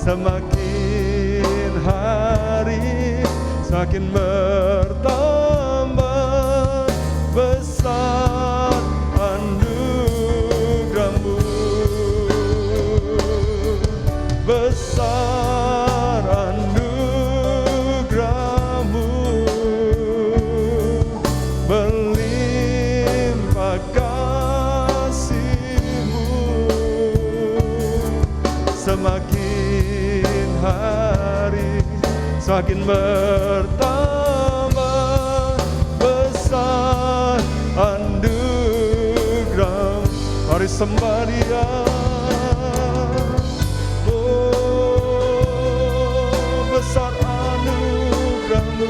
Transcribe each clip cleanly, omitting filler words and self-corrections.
Semakin hari semakin bertambah besar anugerah-Mu, besar anugerah-Mu, berlimpah kasih-Mu. Semakin hari semakin bertambah besar anugerah. Mari sembah Dia. Oh, besar anugerah-Mu.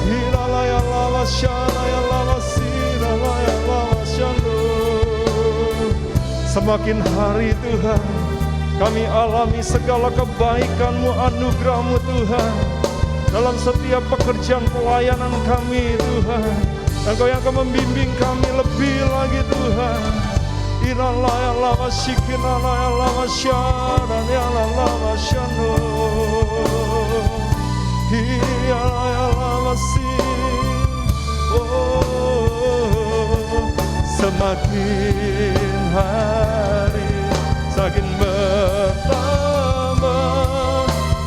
Hilalaya lama shalaya lama siralaya lama shalom. Semakin hari Tuhan, kami alami segala kebaikan-Mu, anugerah-Mu Tuhan, dalam setiap pekerjaan pelayanan kami Tuhan. Engkau yang akan membimbing kami lebih lagi Tuhan. Inalaya lama shikinalaya lama syaran ya lama syano. Hialaya lama si. Oh, semakin hari semakin bertambah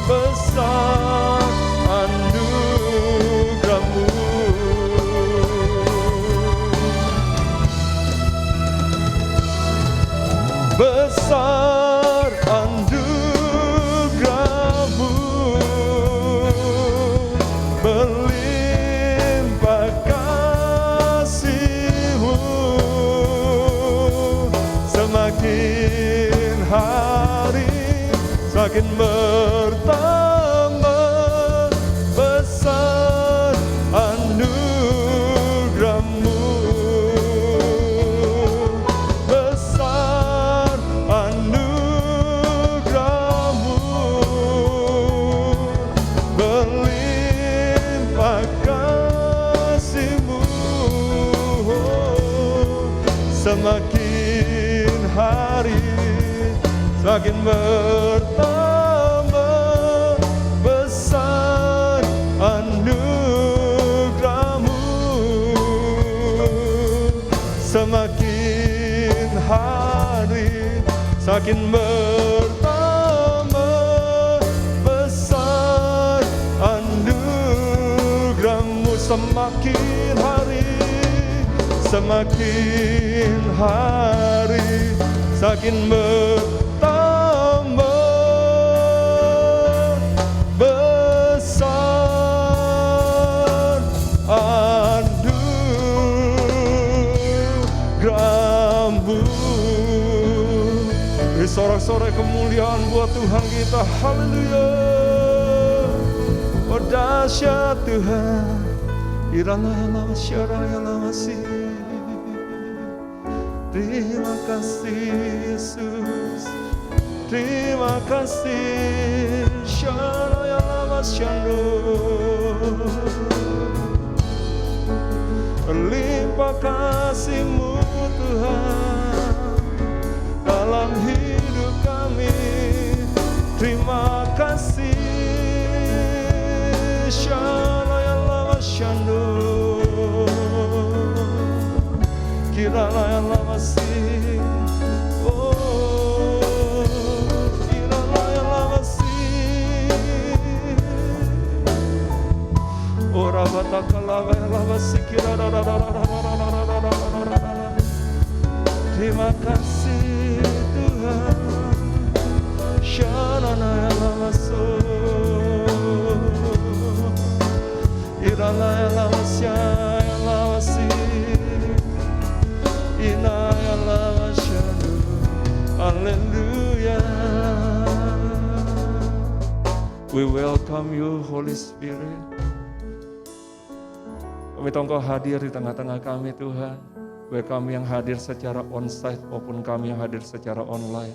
besar anugerah-Mu. Besar anugerah-Mu, berlimpah kasih-Mu. Semakin hari semakin bertambah besar anugerah-Mu, besar anugerah-Mu, berlimpah kasih-Mu. Semakin hari semakin bertambah besar anugerah-Mu. Semakin hari semakin bertambah besar anugerah-Mu. Semakin hari semakin hari semakin bertambah besar anugerah-Mu. Beri sorak-sorai kemuliaan buat Tuhan kita. Haleluya. Oh dahsyat Tuhan. Irana syaraya masih. Terima kasih Yesus, terima kasih syaraya masyano. Berlimpah kasih-Mu Tuhan dalam hidup kami. Terima kasih syaraya masyano. Kiranya masih, oh, kiranya masih, ora batakala masih kiranya. Terima kasih Tuhan, shalana masuk, kiranya masih. Hallelujah. We welcome you Holy Spirit. Kami tahu Engkau hadir di tengah-tengah kami Tuhan. Baik kami yang hadir secara onsite maupun kami yang hadir secara online.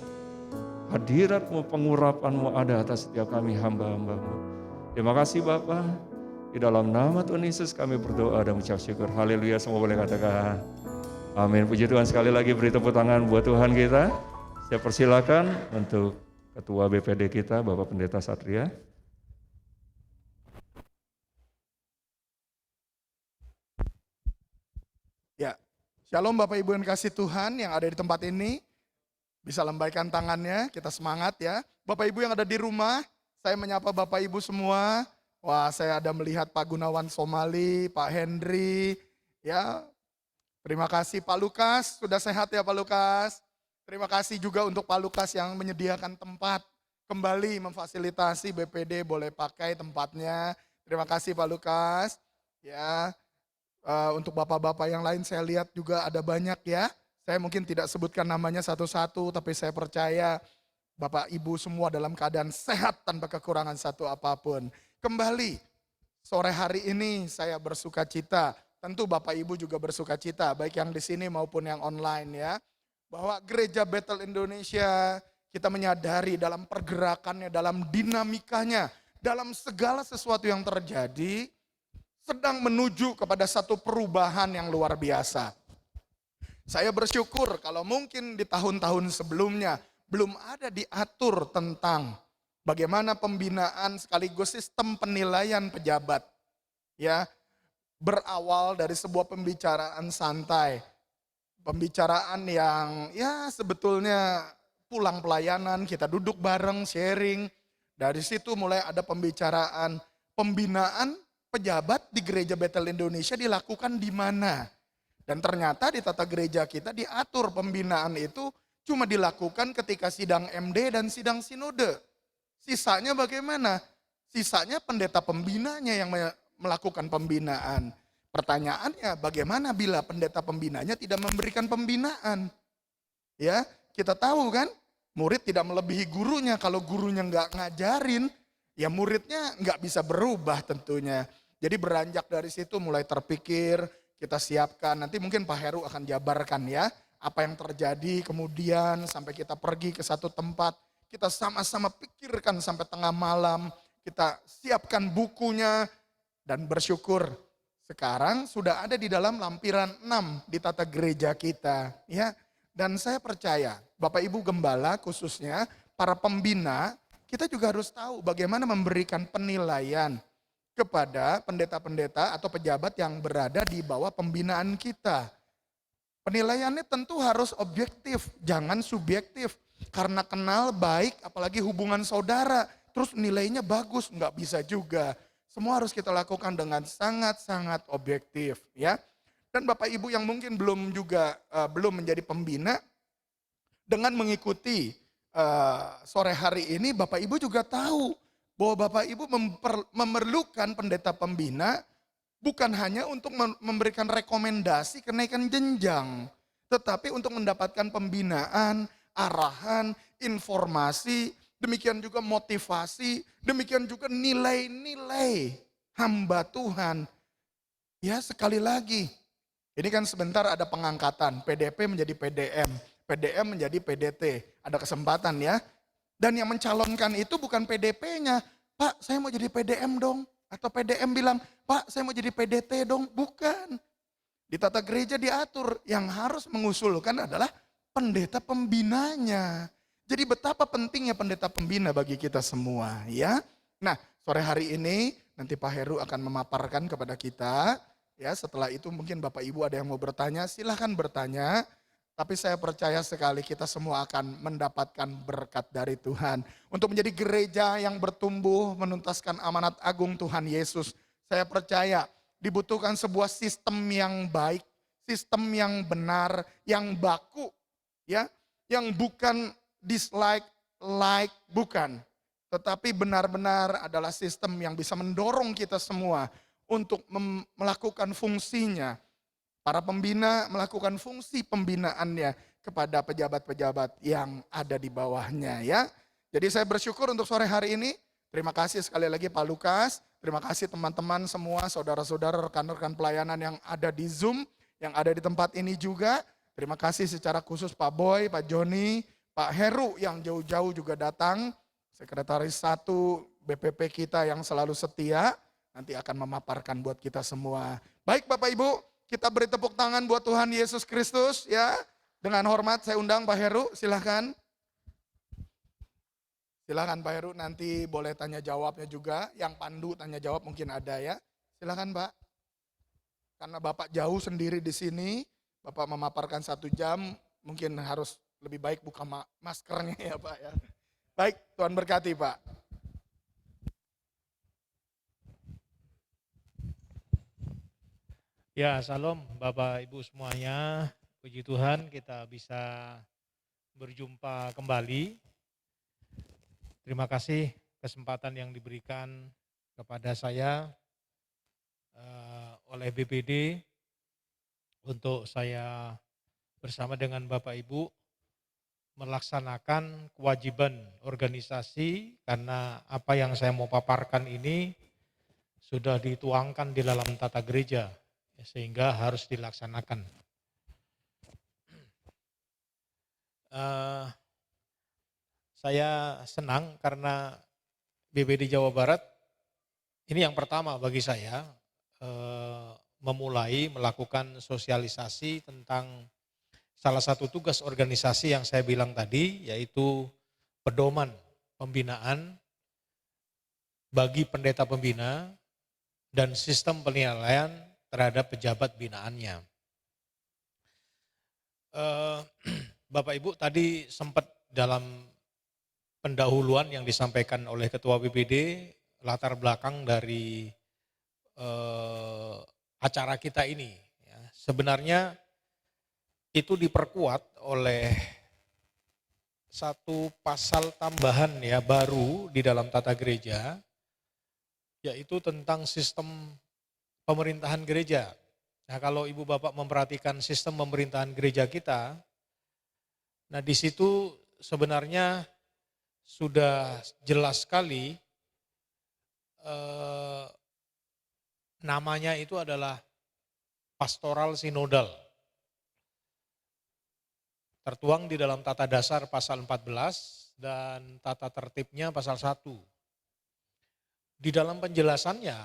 Hadirat-Mu, pengurapan-Mu ada atas setiap kami hamba-hamba-Mu. Terima kasih Bapa. Di dalam nama Tuhan Yesus kami berdoa dan mengucap syukur. Haleluya, semua boleh katakan amin. Puji Tuhan, sekali lagi beri tepuk tangan buat Tuhan kita. Saya persilakan untuk Ketua BPD kita, Bapak Pendeta Satria. Ya, Shalom Bapak Ibu yang kasih Tuhan yang ada di tempat ini. Bisa lambaikan tangannya, kita semangat ya. Bapak Ibu yang ada di rumah, saya menyapa Bapak Ibu semua. Wah, saya ada melihat Pak Gunawan Somali, Pak Henry, ya. Terima kasih Pak Lukas, sudah sehat ya Pak Lukas. Terima kasih juga untuk Pak Lukas yang menyediakan tempat kembali memfasilitasi BPD boleh pakai tempatnya. Terima kasih Pak Lukas. Ya, untuk bapak-bapak yang lain saya lihat juga ada banyak ya. Saya mungkin tidak sebutkan namanya satu-satu, tapi saya percaya Bapak Ibu semua dalam keadaan sehat tanpa kekurangan satu apapun. Kembali sore hari ini saya bersuka cita, tentu Bapak Ibu juga bersuka cita, baik yang di sini maupun yang online ya. Bahwa Gereja Bethel Indonesia, kita menyadari dalam pergerakannya, dalam dinamikanya, dalam segala sesuatu yang terjadi, sedang menuju kepada satu perubahan yang luar biasa. Saya bersyukur kalau mungkin di tahun-tahun sebelumnya belum ada diatur tentang bagaimana pembinaan sekaligus sistem penilaian pejabat. Ya, berawal dari sebuah pembicaraan santai. Pembicaraan yang ya sebetulnya pulang pelayanan, kita duduk bareng, sharing. Dari situ mulai ada pembicaraan pembinaan pejabat di Gereja Bethel Indonesia dilakukan di mana. Dan ternyata di tata gereja kita diatur pembinaan itu cuma dilakukan ketika sidang MD dan sidang sinode. Sisanya bagaimana? Sisanya pendeta pembinanya yang melakukan pembinaan. Pertanyaannya bagaimana bila pendeta pembinanya tidak memberikan pembinaan? Ya, kita tahu kan murid tidak melebihi gurunya. Kalau gurunya nggak ngajarin, ya muridnya nggak bisa berubah tentunya. Jadi beranjak dari situ mulai terpikir, kita siapkan, nanti mungkin Pak Heru akan jabarkan ya, apa yang terjadi kemudian sampai kita pergi ke satu tempat, kita sama-sama pikirkan sampai tengah malam, kita siapkan bukunya, dan bersyukur sekarang sudah ada di dalam lampiran 6 di tata gereja kita. Ya. Dan saya percaya Bapak Ibu Gembala khususnya, para pembina, kita juga harus tahu bagaimana memberikan penilaian kepada pendeta-pendeta atau pejabat yang berada di bawah pembinaan kita. Penilaiannya tentu harus objektif, jangan subjektif. Karena kenal baik, apalagi hubungan saudara, terus nilainya bagus, nggak bisa juga. Semua harus kita lakukan dengan sangat-sangat objektif, ya. Dan Bapak Ibu yang mungkin belum menjadi pembina, dengan mengikuti sore hari ini, Bapak Ibu juga tahu bahwa Bapak Ibu memerlukan pendeta pembina bukan hanya untuk memberikan rekomendasi kenaikan jenjang, tetapi untuk mendapatkan pembinaan, arahan, informasi, demikian juga motivasi, demikian juga nilai-nilai hamba Tuhan. Ya sekali lagi, ini kan sebentar ada pengangkatan, PDP menjadi PDM, PDM menjadi PDT, ada kesempatan ya. Dan yang mencalonkan itu bukan PDP-nya, Pak saya mau jadi PDM dong. Atau PDM bilang, Pak saya mau jadi PDT dong. Bukan. Di tata gereja diatur, yang harus mengusulkan adalah pendeta pembinanya. Jadi betapa pentingnya pendeta pembina bagi kita semua ya. Nah sore hari ini nanti Pak Heru akan memaparkan kepada kita. Ya setelah itu mungkin Bapak Ibu ada yang mau bertanya, silahkan bertanya. Tapi saya percaya sekali kita semua akan mendapatkan berkat dari Tuhan. Untuk menjadi gereja yang bertumbuh menuntaskan amanat agung Tuhan Yesus. Saya percaya dibutuhkan sebuah sistem yang baik, sistem yang benar, yang baku. Ya, yang bukan dislike, like, bukan. Tetapi benar-benar adalah sistem yang bisa mendorong kita semua untuk melakukan fungsinya. Para pembina melakukan fungsi pembinaannya kepada pejabat-pejabat yang ada di bawahnya ya. Jadi saya bersyukur untuk sore hari ini. Terima kasih sekali lagi Pak Lukas. Terima kasih teman-teman semua, saudara-saudara, rekan-rekan pelayanan yang ada di Zoom, yang ada di tempat ini juga. Terima kasih secara khusus Pak Boy, Pak Joni, Pak Heru yang jauh-jauh juga datang. Sekretaris 1 BPP kita yang selalu setia, nanti akan memaparkan buat kita semua. Baik Bapak Ibu. Kita beri tepuk tangan buat Tuhan Yesus Kristus ya. Dengan hormat saya undang Pak Heru, silahkan. Silakan Pak Heru, nanti boleh tanya jawabnya juga. Yang pandu tanya jawab mungkin ada ya. Silakan Pak. Karena Bapak jauh sendiri di sini, Bapak memaparkan 1 jam, mungkin harus lebih baik buka maskernya ya Pak ya. Baik, Tuhan berkati Pak. Ya, salam Bapak Ibu semuanya. Puji Tuhan kita bisa berjumpa kembali. Terima kasih kesempatan yang diberikan kepada saya oleh BPD untuk saya bersama dengan Bapak Ibu melaksanakan kewajiban organisasi, karena apa yang saya mau paparkan ini sudah dituangkan di dalam tata gereja, sehingga harus dilaksanakan. Saya senang karena BPD Jawa Barat ini yang pertama bagi saya memulai melakukan sosialisasi tentang salah satu tugas organisasi yang saya bilang tadi, yaitu pedoman pembinaan bagi pendeta pembina dan sistem penilaian terhadap pejabat binaannya. Bapak Ibu tadi sempat dalam pendahuluan yang disampaikan oleh Ketua BPD, latar belakang dari acara kita ini. Ya, sebenarnya itu diperkuat oleh satu pasal tambahan ya baru di dalam tata gereja, yaitu tentang sistem pemerintahan gereja. Nah, kalau Ibu Bapak memperhatikan sistem pemerintahan gereja kita, nah di situ sebenarnya sudah jelas sekali namanya itu adalah pastoral sinodal. Tertuang di dalam tata dasar pasal 14 dan tata tertibnya pasal 1. Di dalam penjelasannya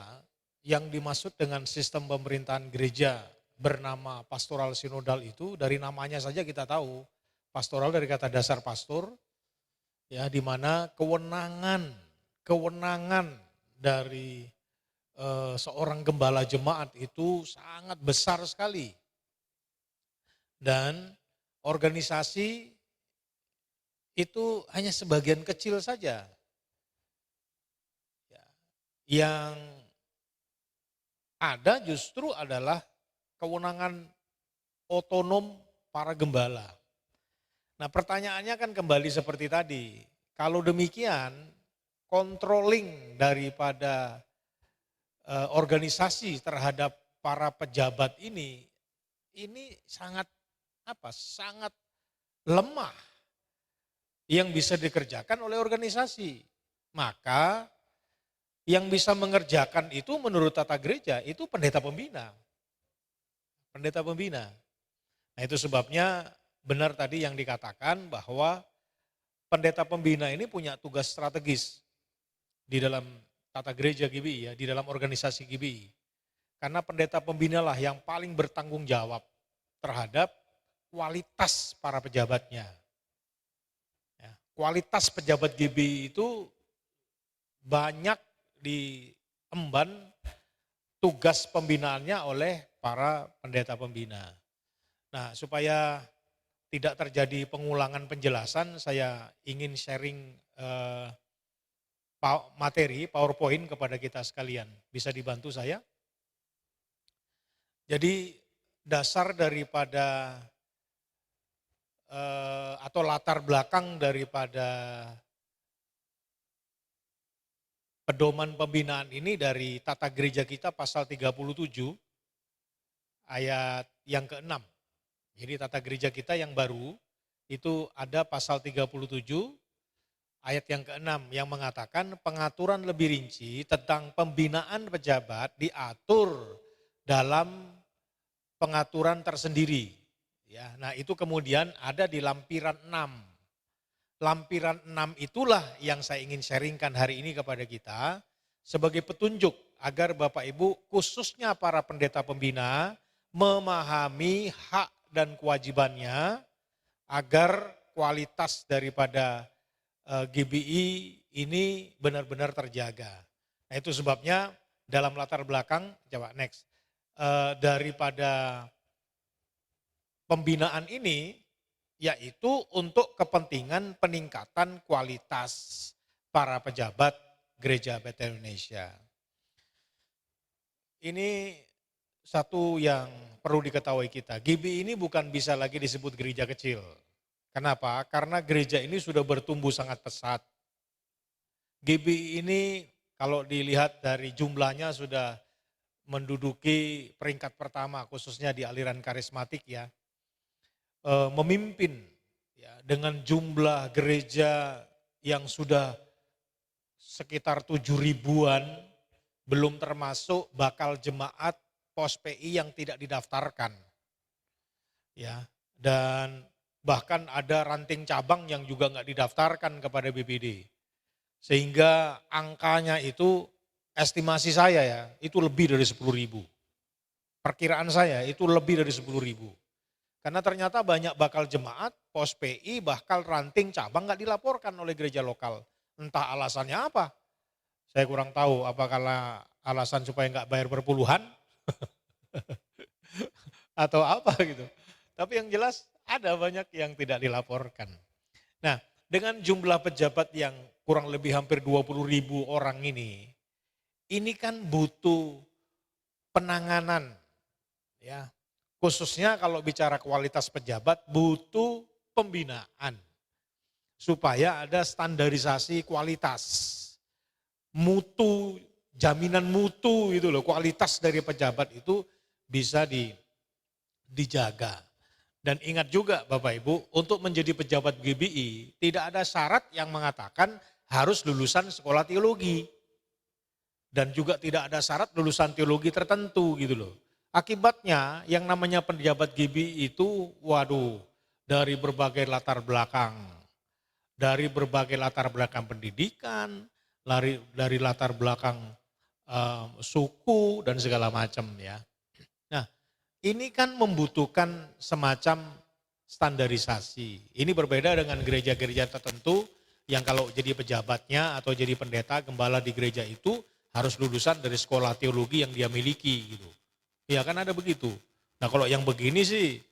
yang dimaksud dengan sistem pemerintahan gereja bernama pastoral sinodal itu, dari namanya saja kita tahu, pastoral dari kata dasar pastor, ya, di mana kewenangan dari seorang gembala jemaat itu sangat besar sekali. Dan organisasi itu hanya sebagian kecil saja. Yang ada justru adalah kewenangan otonom para gembala. Nah, pertanyaannya kan kembali seperti tadi. Kalau demikian, controlling daripada organisasi terhadap para pejabat ini sangat sangat lemah yang bisa dikerjakan oleh organisasi. Maka yang bisa mengerjakan itu menurut tata gereja itu pendeta pembina. Pendeta pembina. Nah, itu sebabnya benar tadi yang dikatakan bahwa pendeta pembina ini punya tugas strategis di dalam tata gereja GBI, ya, di dalam organisasi GBI. Karena pendeta pembina lah yang paling bertanggung jawab terhadap kualitas para pejabatnya. Ya, kualitas pejabat GBI itu banyak diemban tugas pembinaannya oleh para pendeta pembina. Nah, supaya tidak terjadi pengulangan penjelasan, saya ingin sharing materi PowerPoint kepada kita sekalian. Bisa dibantu saya? Jadi dasar daripada atau latar belakang daripada pedoman pembinaan ini dari tata gereja kita pasal 37 ayat yang ke-6. Jadi tata gereja kita yang baru itu ada pasal 37 ayat yang ke-6 yang mengatakan pengaturan lebih rinci tentang pembinaan pejabat diatur dalam pengaturan tersendiri. Ya, nah itu kemudian ada di lampiran 6. Lampiran 6 itulah yang saya ingin sharingkan hari ini kepada kita sebagai petunjuk agar Bapak Ibu khususnya para pendeta pembina memahami hak dan kewajibannya agar kualitas daripada GBI ini benar-benar terjaga. Nah itu sebabnya dalam latar belakang, coba next, daripada pembinaan ini, yaitu untuk kepentingan peningkatan kualitas para pejabat Gereja Bethel Indonesia. Ini satu yang perlu diketahui kita, GBI ini bukan bisa lagi disebut gereja kecil. Kenapa? Karena gereja ini sudah bertumbuh sangat pesat. GBI ini kalau dilihat dari jumlahnya sudah menduduki peringkat pertama khususnya di aliran karismatik ya. Memimpin ya, dengan jumlah gereja yang sudah sekitar 7.000-an, belum termasuk bakal jemaat pos PI yang tidak didaftarkan. Ya, dan bahkan ada ranting cabang yang juga nggak didaftarkan kepada BPD. Sehingga angkanya itu, estimasi saya ya, itu lebih dari 10.000. Perkiraan saya itu lebih dari 10.000. Karena ternyata banyak bakal jemaat, pos PI, bahkan ranting cabang nggak dilaporkan oleh gereja lokal. Entah alasannya apa. Saya kurang tahu apakah alasan supaya nggak bayar berpuluhan atau apa gitu. Tapi yang jelas ada banyak yang tidak dilaporkan. Nah, dengan jumlah pejabat yang kurang lebih hampir 20.000 orang ini kan butuh penanganan ya. Khususnya kalau bicara kualitas pejabat butuh pembinaan supaya ada standarisasi kualitas, mutu, jaminan mutu gitu loh, kualitas dari pejabat itu bisa dijaga. Dan ingat juga Bapak Ibu, untuk menjadi pejabat GBI tidak ada syarat yang mengatakan harus lulusan sekolah teologi. Dan juga tidak ada syarat lulusan teologi tertentu gitu loh. Akibatnya yang namanya pejabat GBI itu waduh dari berbagai latar belakang. Dari berbagai latar belakang pendidikan, dari latar belakang suku dan segala macam ya. Nah ini kan membutuhkan semacam standarisasi. Ini berbeda dengan gereja-gereja tertentu yang kalau jadi pejabatnya atau jadi pendeta gembala di gereja itu harus lulusan dari sekolah teologi yang dia miliki gitu. Ya kan ada begitu. Nah kalau yang begini sih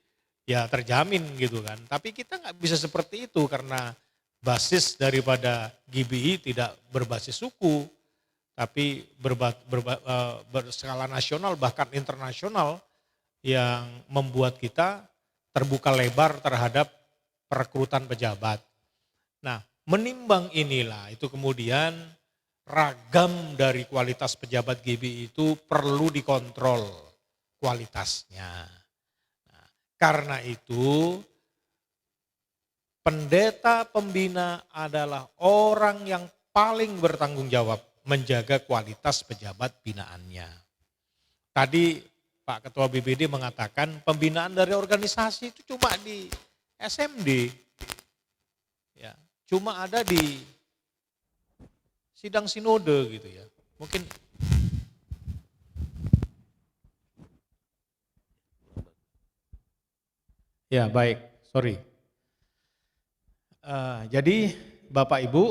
ya terjamin gitu kan. Tapi kita nggak bisa seperti itu karena basis daripada GBI tidak berbasis suku. Tapi berskala nasional bahkan internasional yang membuat kita terbuka lebar terhadap perekrutan pejabat. Nah menimbang inilah itu kemudian ragam dari kualitas pejabat GBI itu perlu dikontrol kualitasnya. Nah, karena itu pendeta pembina adalah orang yang paling bertanggung jawab menjaga kualitas pejabat binaannya. Tadi Pak Ketua BPD mengatakan pembinaan dari organisasi itu cuma di SMD. Ya, cuma ada di sidang sinode gitu ya. Mungkin ya baik, sorry. Jadi Bapak Ibu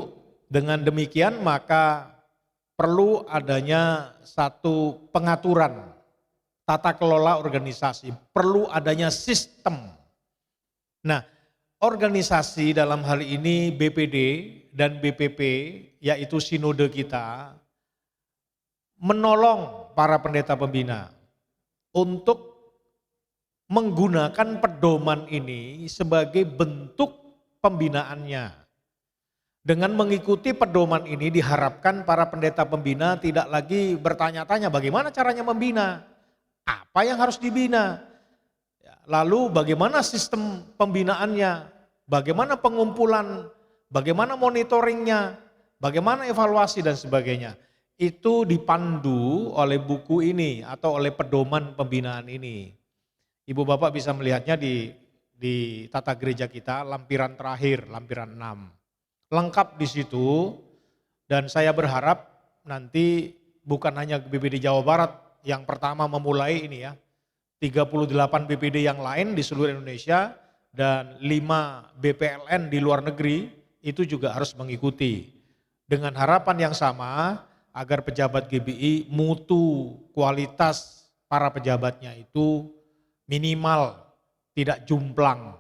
dengan demikian maka perlu adanya satu pengaturan tata kelola organisasi, perlu adanya sistem. Nah organisasi dalam hal ini BPD dan BPP yaitu sinode kita menolong para pendeta pembina untuk menggunakan pedoman ini sebagai bentuk pembinaannya. Dengan mengikuti pedoman ini diharapkan para pendeta pembina tidak lagi bertanya-tanya bagaimana caranya membina, apa yang harus dibina, lalu bagaimana sistem pembinaannya, bagaimana pengumpulan, bagaimana monitoringnya, bagaimana evaluasi dan sebagainya. Itu dipandu oleh buku ini atau oleh pedoman pembinaan ini. Ibu Bapak bisa melihatnya di tata gereja kita, lampiran terakhir, lampiran 6. Lengkap di situ dan saya berharap nanti bukan hanya BPD Jawa Barat yang pertama memulai ini ya, 38 BPD yang lain di seluruh Indonesia dan 5 BPLN di luar negeri itu juga harus mengikuti. Dengan harapan yang sama agar pejabat GBI mutu kualitas para pejabatnya itu minimal, tidak jumplang,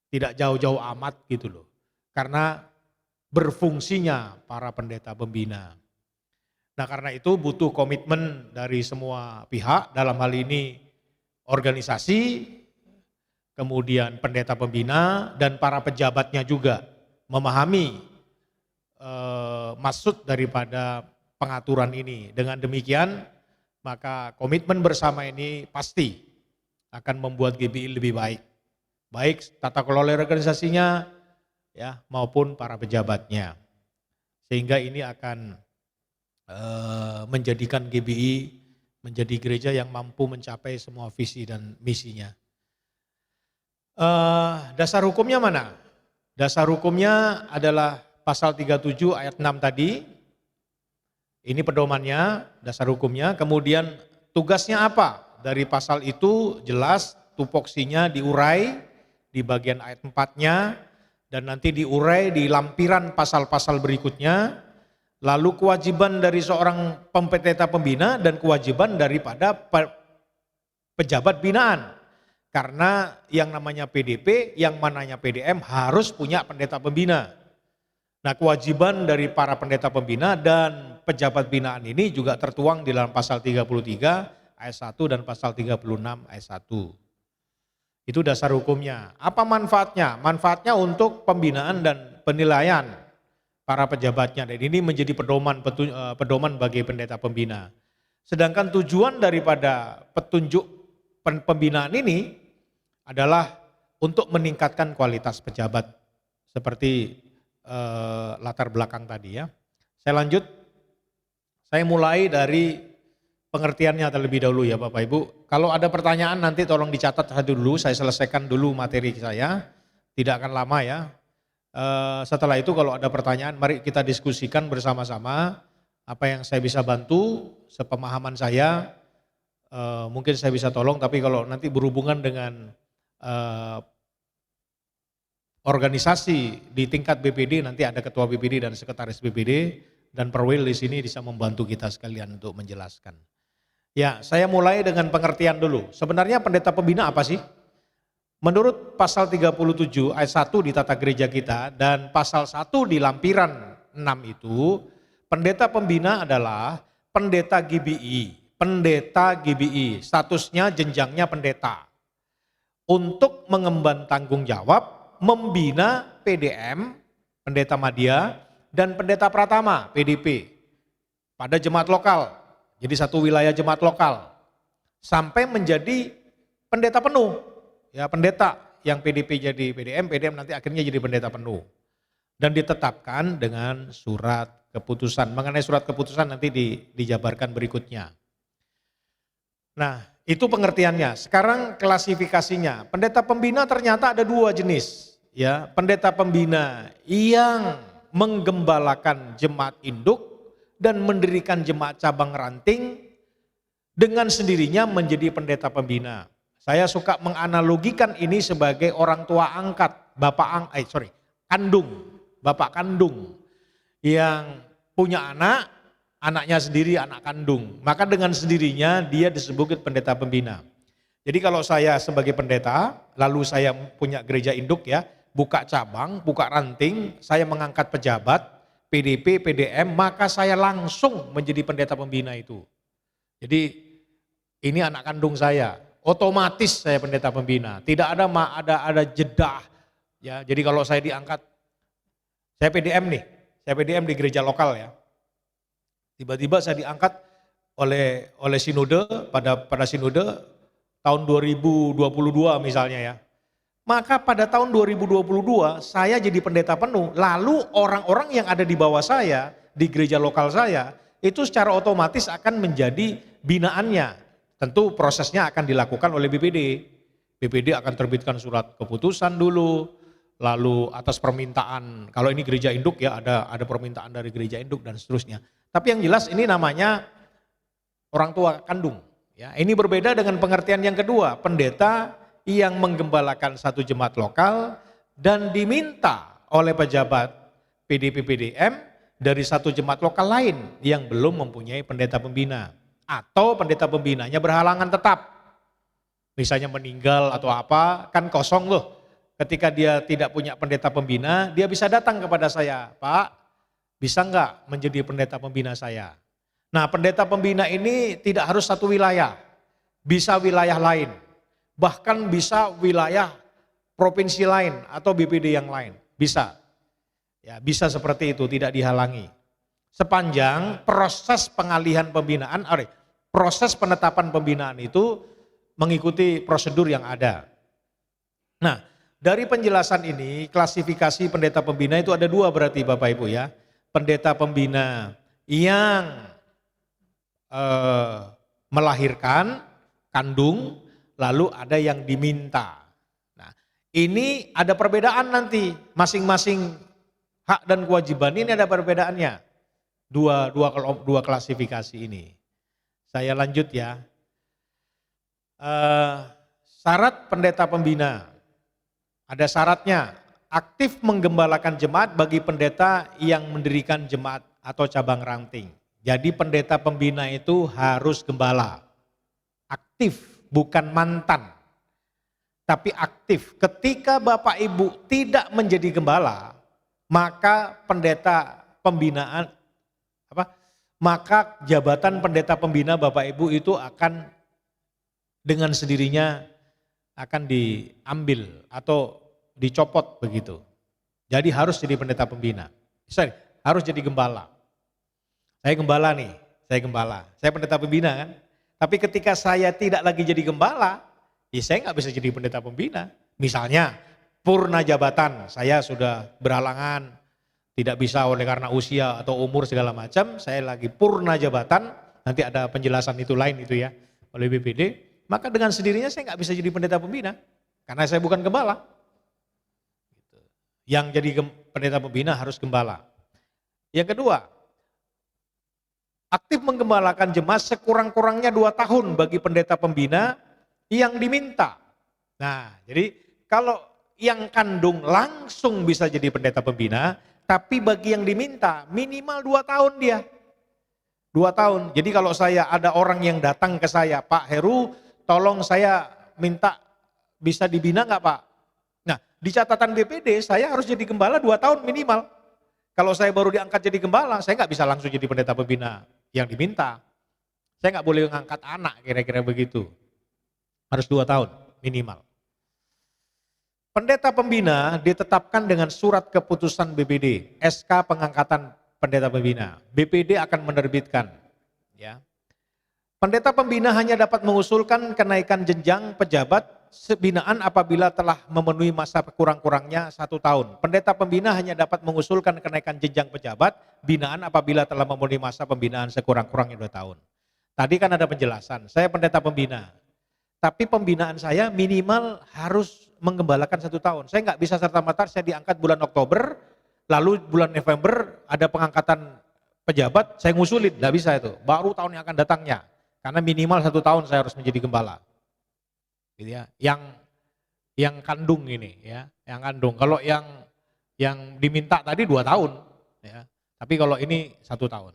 tidak jauh-jauh amat gitu loh. Karena berfungsinya para pendeta pembina. Nah karena itu butuh komitmen dari semua pihak, dalam hal ini organisasi, kemudian pendeta pembina dan para pejabatnya juga memahami maksud daripada pengaturan ini. Dengan demikian maka komitmen bersama ini pasti akan membuat GBI lebih baik. Baik tata kelola organisasinya ya maupun para pejabatnya. Sehingga ini akan menjadikan GBI menjadi gereja yang mampu mencapai semua visi dan misinya. Dasar hukumnya mana? Dasar hukumnya adalah pasal 37 ayat 6 tadi. Ini pedomannya, dasar hukumnya. Kemudian tugasnya apa? Dari pasal itu jelas tupoksinya diurai di bagian ayat 4-nya dan nanti diurai di lampiran pasal-pasal berikutnya. Lalu kewajiban dari seorang pendeta pembina dan kewajiban daripada pejabat binaan. Karena yang namanya PDP, yang mananya PDM harus punya pendeta pembina. Nah kewajiban dari para pendeta pembina dan pejabat binaan ini juga tertuang di dalam pasal 33 ayat 1 dan pasal 36 ayat 1. Itu dasar hukumnya. Apa manfaatnya? Manfaatnya untuk pembinaan dan penilaian para pejabatnya. Dan ini menjadi pedoman bagi pendeta pembina. Sedangkan tujuan daripada petunjuk pembinaan ini adalah untuk meningkatkan kualitas pejabat. Seperti latar belakang tadi ya. Saya lanjut, saya mulai dari pengertiannya terlebih dahulu ya Bapak Ibu. Kalau ada pertanyaan nanti tolong dicatat dulu, saya selesaikan dulu materi saya, tidak akan lama ya. Setelah itu kalau ada pertanyaan mari kita diskusikan bersama-sama apa yang saya bisa bantu, sepemahaman saya, mungkin saya bisa tolong, tapi kalau nanti berhubungan dengan organisasi di tingkat BPD, nanti ada ketua BPD dan sekretaris BPD dan perwil di sini bisa membantu kita sekalian untuk menjelaskan. Ya, saya mulai dengan pengertian dulu. Sebenarnya pendeta pembina apa sih? Menurut pasal 37 ayat 1 di tata gereja kita dan pasal 1 di lampiran 6 itu, pendeta pembina adalah pendeta GBI. Pendeta GBI, statusnya jenjangnya pendeta. Untuk mengemban tanggung jawab membina PDM, pendeta madya, dan pendeta pratama, PDP, pada jemaat lokal, jadi satu wilayah jemaat lokal, sampai menjadi pendeta penuh, ya pendeta yang PDP jadi PDM, PDM nanti akhirnya jadi pendeta penuh. Dan ditetapkan dengan surat keputusan, mengenai surat keputusan nanti dijabarkan berikutnya. Nah itu pengertiannya, sekarang klasifikasinya, pendeta pembina ternyata ada dua jenis. Ya, pendeta pembina yang menggembalakan jemaat induk dan mendirikan jemaat cabang ranting dengan sendirinya menjadi pendeta pembina. Saya suka menganalogikan ini sebagai orang tua angkat, bapak kandung yang punya anak, anaknya sendiri anak kandung. Maka dengan sendirinya dia disebut pendeta pembina. Jadi kalau saya sebagai pendeta, lalu saya punya gereja induk ya, buka cabang, buka ranting, saya mengangkat pejabat, PDP, PDM, maka saya langsung menjadi pendeta pembina itu. Jadi ini anak kandung saya, otomatis saya pendeta pembina. Tidak ada jeda. Ya, jadi kalau saya diangkat, saya PDM nih, saya PDM di gereja lokal ya. Tiba-tiba saya diangkat oleh sinode pada sinode tahun 2022 misalnya ya. Maka pada tahun 2022 saya jadi pendeta penuh, lalu orang-orang yang ada di bawah saya, di gereja lokal saya, itu secara otomatis akan menjadi binaannya. Tentu prosesnya akan dilakukan oleh BPD. BPD akan terbitkan surat keputusan dulu, lalu atas permintaan, kalau ini gereja induk ya ada permintaan dari gereja induk dan seterusnya. Tapi yang jelas ini namanya orang tua kandung. Ya, ini berbeda dengan pengertian yang kedua, pendeta yang menggembalakan satu jemaat lokal dan diminta oleh pejabat PDP-PDM dari satu jemaat lokal lain yang belum mempunyai pendeta pembina. Atau pendeta pembinanya berhalangan tetap. Misalnya meninggal atau apa, kan kosong loh. Ketika dia tidak punya pendeta pembina, dia bisa datang kepada saya, Pak, bisa nggak menjadi pendeta pembina saya? Nah, pendeta pembina ini tidak harus satu wilayah, bisa wilayah lain. Bahkan bisa wilayah provinsi lain atau BPD yang lain, bisa. Ya, bisa seperti itu, tidak dihalangi. Sepanjang proses pengalihan pembinaan, proses penetapan pembinaan itu mengikuti prosedur yang ada. Nah, dari penjelasan ini, klasifikasi pendeta pembina itu ada dua berarti Bapak Ibu ya. Pendeta pembina yang melahirkan, kandung, lalu ada yang diminta. Nah, ini ada perbedaan nanti, masing-masing hak dan kewajiban ini ada perbedaannya. Dua klasifikasi ini. Saya lanjut ya. Syarat pendeta pembina. Ada syaratnya, aktif menggembalakan jemaat bagi pendeta yang mendirikan jemaat atau cabang ranting. Jadi pendeta pembina itu harus gembala. Aktif, bukan mantan. Tapi aktif. Ketika Bapak Ibu tidak menjadi gembala, maka pendeta pembinaan maka jabatan pendeta pembina Bapak Ibu itu akan dengan sendirinya akan diambil atau dicopot begitu. Jadi harus jadi pendeta pembina. Harus jadi gembala. Saya gembala nih, saya pendeta pembina kan. Tapi ketika saya tidak lagi jadi gembala, ya saya nggak bisa jadi pendeta pembina. Misalnya purna jabatan, saya sudah berhalangan, tidak bisa oleh karena usia atau umur segala macam, saya lagi purna jabatan, nanti ada penjelasan itu lain itu ya, oleh BPD, maka dengan sendirinya saya nggak bisa jadi pendeta pembina, karena saya bukan gembala. Yang jadi pendeta pembina harus gembala. Yang kedua, aktif menggembalakan jemaat sekurang-kurangnya 2 tahun bagi pendeta pembina yang diminta. Nah, jadi kalau yang kandung langsung bisa jadi pendeta pembina, tapi bagi yang diminta minimal 2 tahun dia. 2 tahun. Jadi kalau saya ada orang yang datang ke saya, Pak Heru, tolong saya minta bisa dibina nggak Pak? Nah, di catatan BPD saya harus jadi gembala 2 tahun minimal. Kalau saya baru diangkat jadi gembala, saya nggak bisa langsung jadi pendeta pembina yang diminta. Saya nggak boleh ngangkat anak kira-kira begitu. Harus 2 tahun minimal. Pendeta pembina ditetapkan dengan surat keputusan BPD, SK pengangkatan pendeta pembina. BPD akan menerbitkan. Ya. Pendeta pembina hanya dapat mengusulkan kenaikan jenjang pejabat binaan apabila telah memenuhi masa kurang-kurangnya 1 tahun. Pendeta pembina hanya dapat mengusulkan kenaikan jenjang pejabat binaan apabila telah memenuhi masa pembinaan sekurang-kurangnya 2 tahun. Tadi kan ada penjelasan, saya pendeta pembina. Tapi pembinaan saya minimal harus menggembalakan 1 tahun. Saya nggak bisa serta-merta saya diangkat bulan Oktober, lalu bulan November ada pengangkatan pejabat, saya ngusulin, nggak bisa itu. Baru tahun yang akan datangnya, karena minimal 1 tahun saya harus menjadi gembala. Gitu ya. Yang kandung ini, ya, yang kandung. Kalau yang diminta tadi 2 tahun, ya. Tapi kalau ini 1 tahun.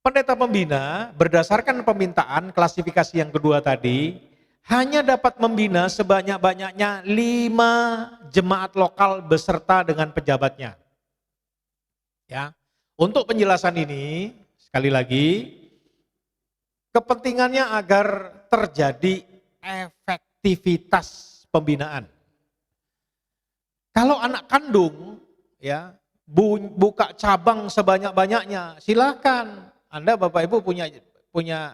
Pendeta pembina berdasarkan permintaan klasifikasi yang kedua tadi hanya dapat membina sebanyak-banyaknya 5 jemaat lokal beserta dengan pejabatnya. Ya. Untuk penjelasan ini sekali lagi kepentingannya agar terjadi efektivitas pembinaan. Kalau anak kandung ya buka cabang sebanyak-banyaknya, silakan. Anda Bapak Ibu punya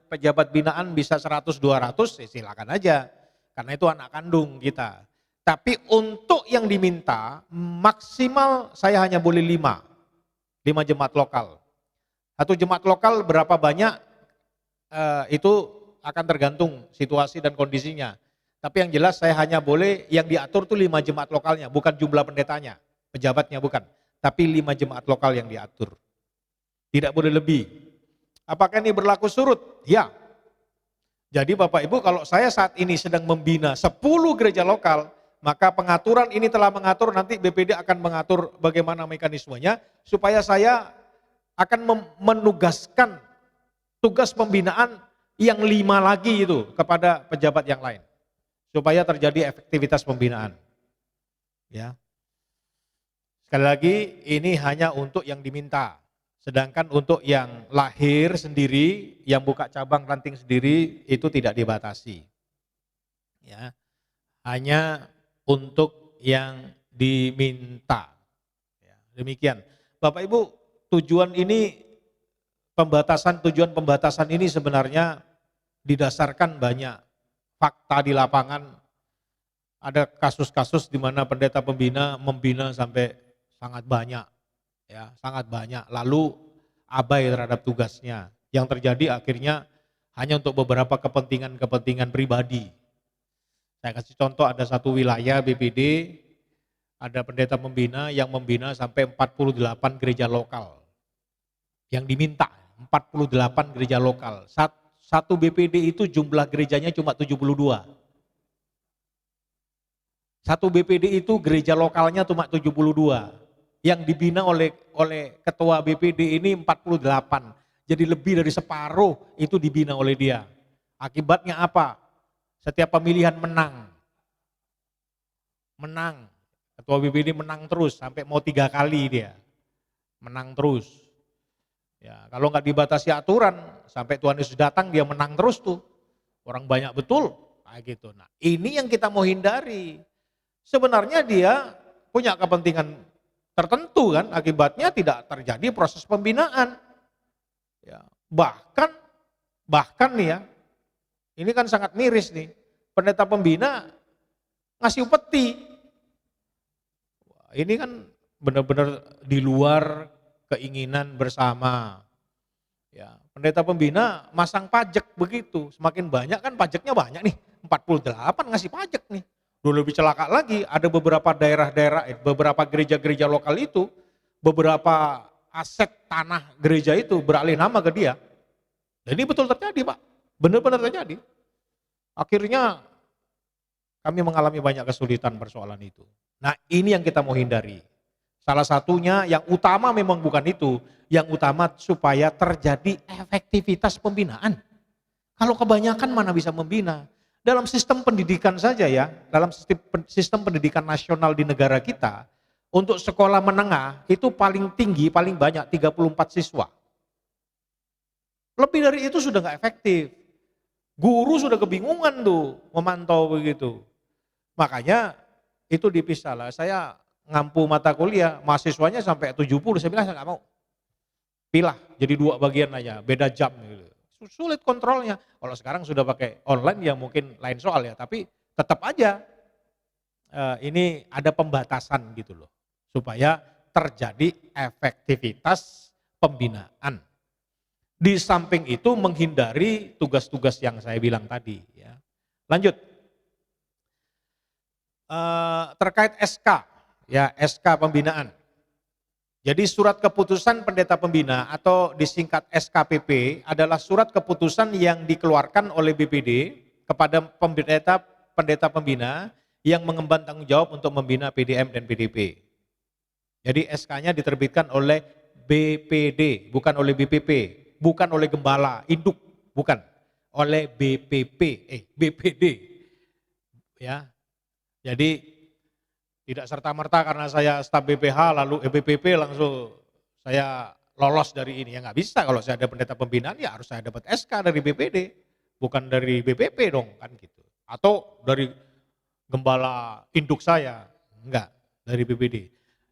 pejabat binaan bisa 100-200, ya silakan aja. Karena itu anak kandung kita. Tapi untuk yang diminta maksimal saya hanya boleh 5 jemaat lokal. 1 jemaat lokal berapa banyak itu akan tergantung situasi dan kondisinya. Tapi yang jelas saya hanya boleh yang diatur tuh 5 jemaat lokalnya, bukan jumlah pendetanya, pejabatnya bukan. Tapi 5 jemaat lokal yang diatur. Tidak boleh lebih. Apakah ini berlaku surut? Ya. Jadi Bapak Ibu kalau saya saat ini sedang membina 10 gereja lokal, maka pengaturan ini telah mengatur, nanti BPD akan mengatur bagaimana mekanismenya, supaya saya akan menugaskan tugas pembinaan yang 5 lagi itu kepada pejabat yang lain. Supaya terjadi efektivitas pembinaan. Ya. Sekali lagi, ini hanya untuk yang diminta. Sedangkan untuk yang lahir sendiri, yang buka cabang ranting sendiri, itu tidak dibatasi. Ya. Hanya untuk yang diminta. Ya, demikian. Bapak Ibu, tujuan pembatasan ini sebenarnya didasarkan banyak fakta di lapangan. Ada kasus-kasus di mana pendeta pembina membina sampai sangat banyak, ya, sangat banyak. Lalu abai terhadap tugasnya. Yang terjadi akhirnya hanya untuk beberapa kepentingan pribadi. Saya kasih contoh, ada satu wilayah BPD, ada pendeta pembina yang membina sampai 48 gereja lokal. Yang diminta 48 gereja lokal. Satu BPD itu jumlah gerejanya cuma 72. Satu BPD itu gereja lokalnya cuma 72. Yang dibina oleh ketua BPD ini 48. Jadi lebih dari separuh itu dibina oleh dia. Akibatnya apa? Setiap pemilihan menang. Ketua BPD menang terus sampai mau 3 kali dia. Menang terus. Ya, kalau nggak dibatasi aturan, sampai Tuhan Yesus datang dia menang terus tuh. Orang banyak betul, kayak gitu. Nah, ini yang kita mau hindari. Sebenarnya dia punya kepentingan tertentu kan, akibatnya tidak terjadi proses pembinaan. Ya, bahkan nih ya, ini kan sangat miris nih, pendeta pembina ngasih upeti. Ini kan benar-benar di luar keinginan bersama. Ya, pendeta pembina masang pajak begitu, semakin banyak kan pajaknya banyak nih, 48 ngasih pajak nih. Dulu lebih celaka lagi, ada beberapa daerah-daerah, beberapa gereja-gereja lokal itu, beberapa aset tanah gereja itu beralih nama ke dia. Dan ini betul terjadi Pak, benar-benar terjadi. Akhirnya kami mengalami banyak kesulitan persoalan itu. Nah ini yang kita mau hindari. Salah satunya yang utama memang bukan itu, yang utama supaya terjadi efektivitas pembinaan. Kalau kebanyakan mana bisa membina? Dalam sistem pendidikan saja ya, dalam sistem pendidikan nasional di negara kita, untuk sekolah menengah itu paling tinggi, paling banyak 34 siswa. Lebih dari itu sudah nggak efektif. Guru sudah kebingungan tuh memantau begitu. Makanya itu dipisah lah. Saya ngampu mata kuliah, mahasiswanya sampai 70, saya bilang saya nggak mau. Pilah, jadi 2 bagian aja, beda jam gitu. Sulit kontrolnya. Kalau sekarang sudah pakai online ya mungkin lain soal ya, tapi tetap aja ini ada pembatasan gitu loh. Supaya terjadi efektivitas pembinaan. Di samping itu menghindari tugas-tugas yang saya bilang tadi. Ya. Lanjut. Terkait SK, ya SK pembinaan. Jadi surat keputusan pendeta pembina atau disingkat SKPP adalah surat keputusan yang dikeluarkan oleh BPD kepada pendeta pembina yang mengemban tanggung jawab untuk membina PDM dan PDP. Jadi SK-nya diterbitkan oleh BPD, bukan oleh BPP, bukan oleh gembala, induk, bukan, oleh BPD. Ya. Jadi tidak serta-merta karena saya staf BPH lalu BPP langsung saya lolos dari ini. Ya nggak bisa, kalau saya ada pendeta pembinaan ya harus saya dapat SK dari BPD, bukan dari BPP dong kan gitu. Atau dari gembala induk saya, enggak, dari BPD.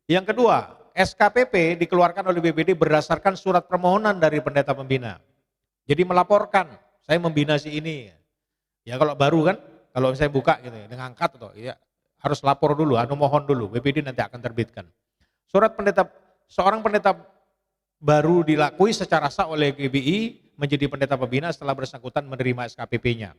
Yang kedua, SKPP dikeluarkan oleh BPD berdasarkan surat permohonan dari pendeta pembina. Jadi melaporkan, saya membina si ini. Ya kalau baru kan, kalau saya buka gitu ya, dengan angkat atau ya harus lapor dulu, mohon dulu, BPD nanti akan terbitkan. Seorang pendeta baru dilakui secara sah oleh GBI menjadi pendeta pembina setelah bersangkutan menerima SKPP-nya.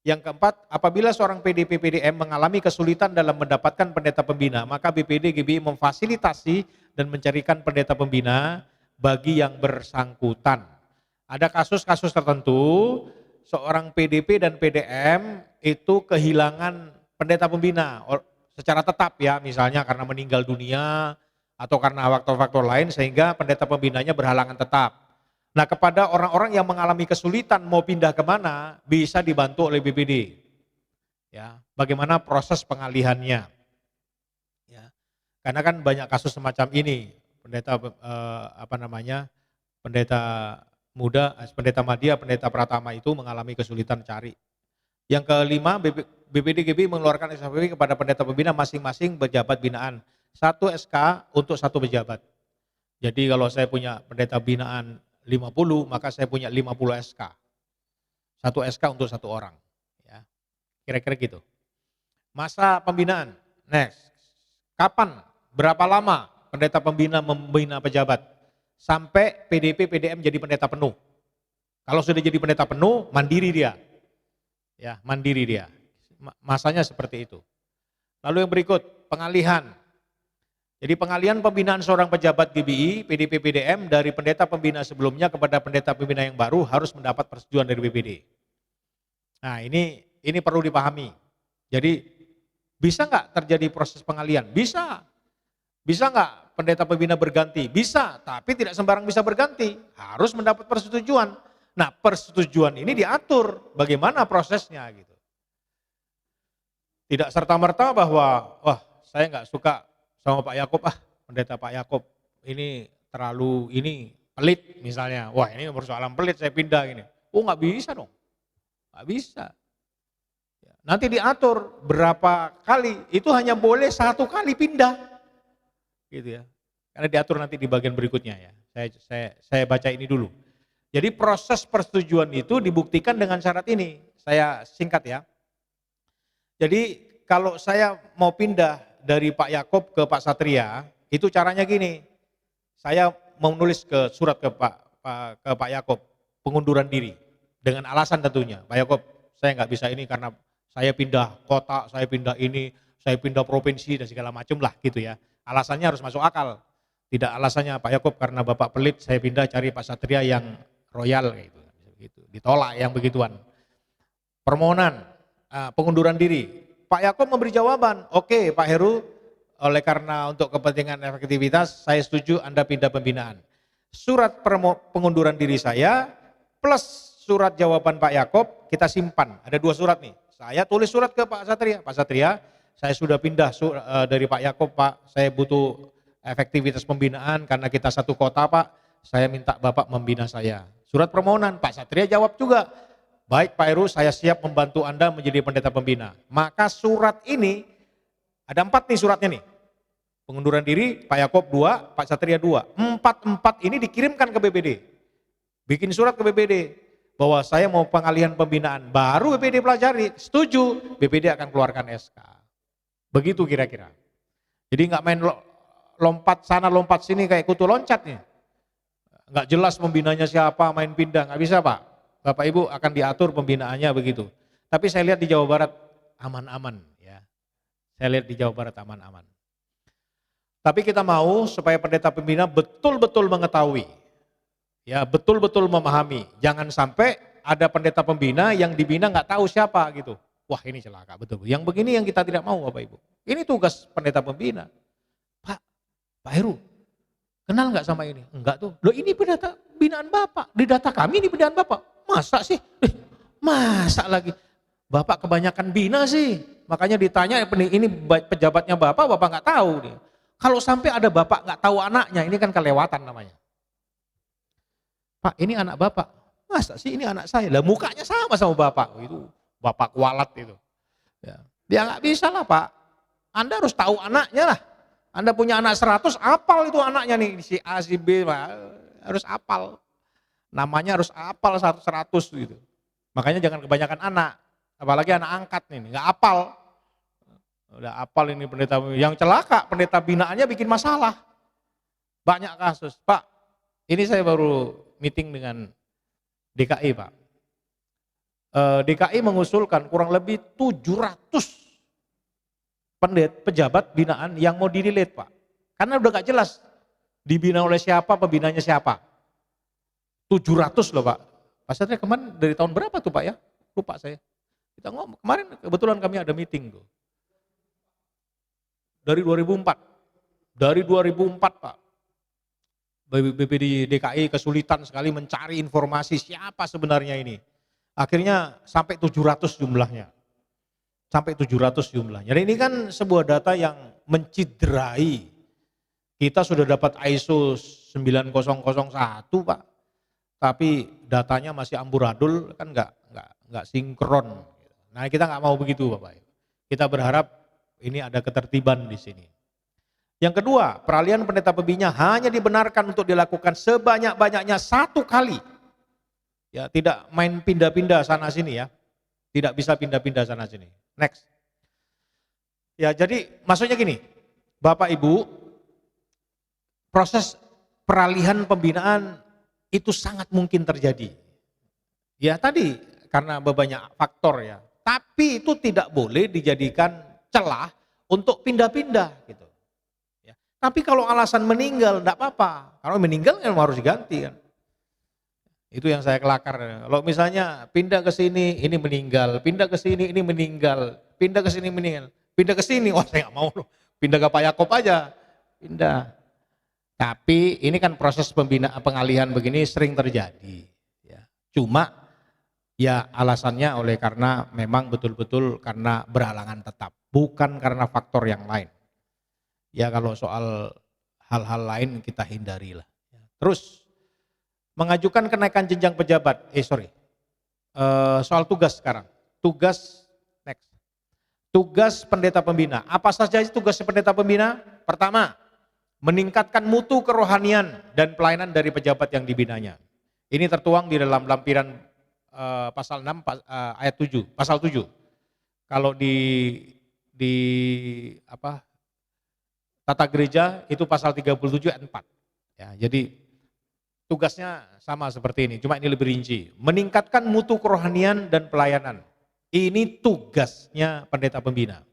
Yang keempat, apabila seorang PDP PDM mengalami kesulitan dalam mendapatkan pendeta pembina, maka BPD GBI memfasilitasi dan mencarikan pendeta pembina bagi yang bersangkutan. Ada kasus-kasus tertentu, seorang PDP dan PDM itu kehilangan pendeta pembina secara tetap ya, misalnya karena meninggal dunia atau karena faktor-faktor lain sehingga pendeta pembinanya berhalangan tetap. Nah, kepada orang-orang yang mengalami kesulitan mau pindah kemana bisa dibantu oleh BPD. Ya, bagaimana proses pengalihannya? Ya, karena kan banyak kasus semacam ini, pendeta pendeta muda, pendeta Madya, pendeta Pratama itu mengalami kesulitan cari. Yang kelima, BPD-GB mengeluarkan SKPP kepada pendeta pembina masing-masing pejabat binaan. 1 SK untuk 1 pejabat. Jadi kalau saya punya pendeta binaan 50, maka saya punya 50 SK. 1 SK untuk 1 orang. Ya, kira-kira gitu. Masa pembinaan, next. Kapan, berapa lama pendeta pembina membina pejabat? Sampai PDP, PDM jadi pendeta penuh. Kalau sudah jadi pendeta penuh, mandiri dia. Ya, mandiri dia. Masanya seperti itu. Lalu yang berikut, pengalihan. Jadi pengalihan pembinaan seorang pejabat GBI, PDP, PDM dari pendeta pembina sebelumnya kepada pendeta pembina yang baru harus mendapat persetujuan dari BPD. Nah, ini perlu dipahami. Jadi bisa nggak terjadi proses pengalihan? Bisa. Bisa nggak pendeta pembina berganti? Bisa, tapi tidak sembarang bisa berganti. Harus mendapat persetujuan. Nah, persetujuan ini diatur bagaimana prosesnya gitu. Tidak serta-merta bahwa, wah saya nggak suka sama Pak Yakob, pendeta Pak Yakob ini terlalu pelit misalnya. Wah ini persoalan pelit saya pindah ini. Oh nggak bisa dong, nggak bisa. Nanti diatur berapa kali, itu hanya boleh 1 kali pindah. Gitu ya. Karena diatur nanti di bagian berikutnya ya. Saya baca ini dulu. Jadi proses persetujuan itu dibuktikan dengan syarat ini. Saya singkat ya. Jadi kalau saya mau pindah dari Pak Yakob ke Pak Satria, itu caranya gini. Saya mau menulis surat ke Pak Yakob, pengunduran diri. Dengan alasan tentunya, Pak Yakob saya nggak bisa ini karena saya pindah kota, saya pindah ini, saya pindah provinsi dan segala macam lah gitu ya. Alasannya harus masuk akal. Tidak alasannya Pak Yakob karena Bapak pelit, saya pindah cari Pak Satria yang royal gitu. Ditolak yang begituan. Permohonan pengunduran diri. Pak Yakob memberi jawaban, oke Pak Heru, oleh karena untuk kepentingan efektivitas saya setuju Anda pindah pembinaan. Surat pengunduran diri saya plus surat jawaban Pak Yakob kita simpan. Ada 2 surat nih. Saya tulis surat ke Pak Satria. Pak Satria, saya sudah pindah dari Pak Yakob Pak, saya butuh efektivitas pembinaan karena kita satu kota Pak, saya minta Bapak membina saya. Surat permohonan, Pak Satria jawab juga, baik Pak Heru saya siap membantu Anda menjadi pendeta pembina. Maka surat ini, ada 4 nih suratnya nih. Pengunduran diri, Pak Yakob 2, Pak Satria 2. 4 ini dikirimkan ke BPD. Bikin surat ke BPD, bahwa saya mau pengalihan pembinaan. Baru BPD pelajari, setuju, BPD akan keluarkan SK. Begitu kira-kira. Jadi nggak main lompat sana lompat sini kayak kutu loncat nih. Nggak jelas pembinanya siapa, main pindah, nggak bisa Pak. Bapak Ibu akan diatur pembinaannya begitu. Tapi saya lihat di Jawa Barat aman-aman ya. Saya lihat di Jawa Barat aman-aman. Tapi kita mau supaya pendeta pembina betul-betul mengetahui. Ya, betul-betul memahami. Jangan sampai ada pendeta pembina yang dibina nggak tahu siapa gitu. Wah, ini celaka betul. Yang begini yang kita tidak mau Bapak Ibu. Ini tugas pendeta pembina. Pak Heru, kenal nggak sama ini? Enggak tuh. Loh ini pendeta binaan Bapak. Di data kami ini binaan Bapak. Masa sih? Masa lagi? Bapak kebanyakan bina sih. Makanya ditanya ini pejabatnya Bapak nggak tahu nih. Kalau sampai ada Bapak nggak tahu anaknya, ini kan kelewatan namanya. Pak ini anak Bapak. Masa sih ini anak saya? Lah mukanya sama Bapak. Itu Bapak kualat itu. Ya. Dia nggak bisa lah Pak. Anda harus tahu anaknya lah. Anda punya anak 100, apal itu anaknya nih, si A, si B, harus apal. Namanya harus apal 100 gitu. Makanya jangan kebanyakan anak, apalagi anak angkat nih, nggak apal. Udah apal ini pendeta, yang celaka pendeta binaannya bikin masalah. Banyak kasus, Pak, ini saya baru meeting dengan DKI Pak. DKI mengusulkan kurang lebih 700 pejabat binaan yang mau di-delete Pak. Karena udah gak jelas dibina oleh siapa, pembinanya siapa. 700 loh Pak. Pak Satria kemarin dari tahun berapa tuh Pak ya? Lupa saya. Kita ngomong, kemarin kebetulan kami ada meeting tuh. dari 2004. Dari 2004 Pak, BPD DKI kesulitan sekali mencari informasi siapa sebenarnya ini. Akhirnya sampai 700 jumlahnya. Sampai 700 jumlahnya. Dan ini kan sebuah data yang menciderai. Kita sudah dapat ISO 9001 Pak. Tapi datanya masih amburadul, kan nggak sinkron. Nah kita nggak mau begitu Bapak. Kita berharap ini ada ketertiban di sini. Yang kedua, peralihan pendeta pembina hanya dibenarkan untuk dilakukan sebanyak-banyaknya 1 kali. Ya, tidak main pindah-pindah sana sini ya. Tidak bisa pindah-pindah sana sini. Next. Ya, jadi maksudnya gini, Bapak Ibu, proses peralihan pembinaan itu sangat mungkin terjadi. Ya tadi karena banyak faktor ya. Tapi itu tidak boleh dijadikan celah untuk pindah-pindah gitu. Ya. Tapi kalau alasan meninggal enggak apa-apa. Kalau meninggal kan harus diganti kan. Itu yang saya kelakar. Kalau misalnya pindah ke sini ini meninggal, pindah ke sini ini meninggal, pindah ke sini meninggal, pindah ke sini, wah saya nggak mau loh. Pindah ke Pak Yakob aja. Pindah. Tapi ini kan proses pengalihan begini sering terjadi. Ya. Cuma ya alasannya oleh karena memang betul-betul karena berhalangan tetap. Bukan karena faktor yang lain. Ya kalau soal hal-hal lain kita hindarilah. Terus mengajukan kenaikan jenjang pejabat. Soal tugas sekarang. Tugas, next. Tugas pendeta pembina. Apa saja tugas pendeta pembina? Pertama, meningkatkan mutu kerohanian dan pelayanan dari pejabat yang dibinanya. Ini tertuang di dalam lampiran pasal 6 ayat 7, pasal 7. Kalau di tata gereja itu pasal 37 ayat 4. Ya, jadi tugasnya sama seperti ini, cuma ini lebih rinci. Meningkatkan mutu kerohanian dan pelayanan. Ini tugasnya pendeta pembina.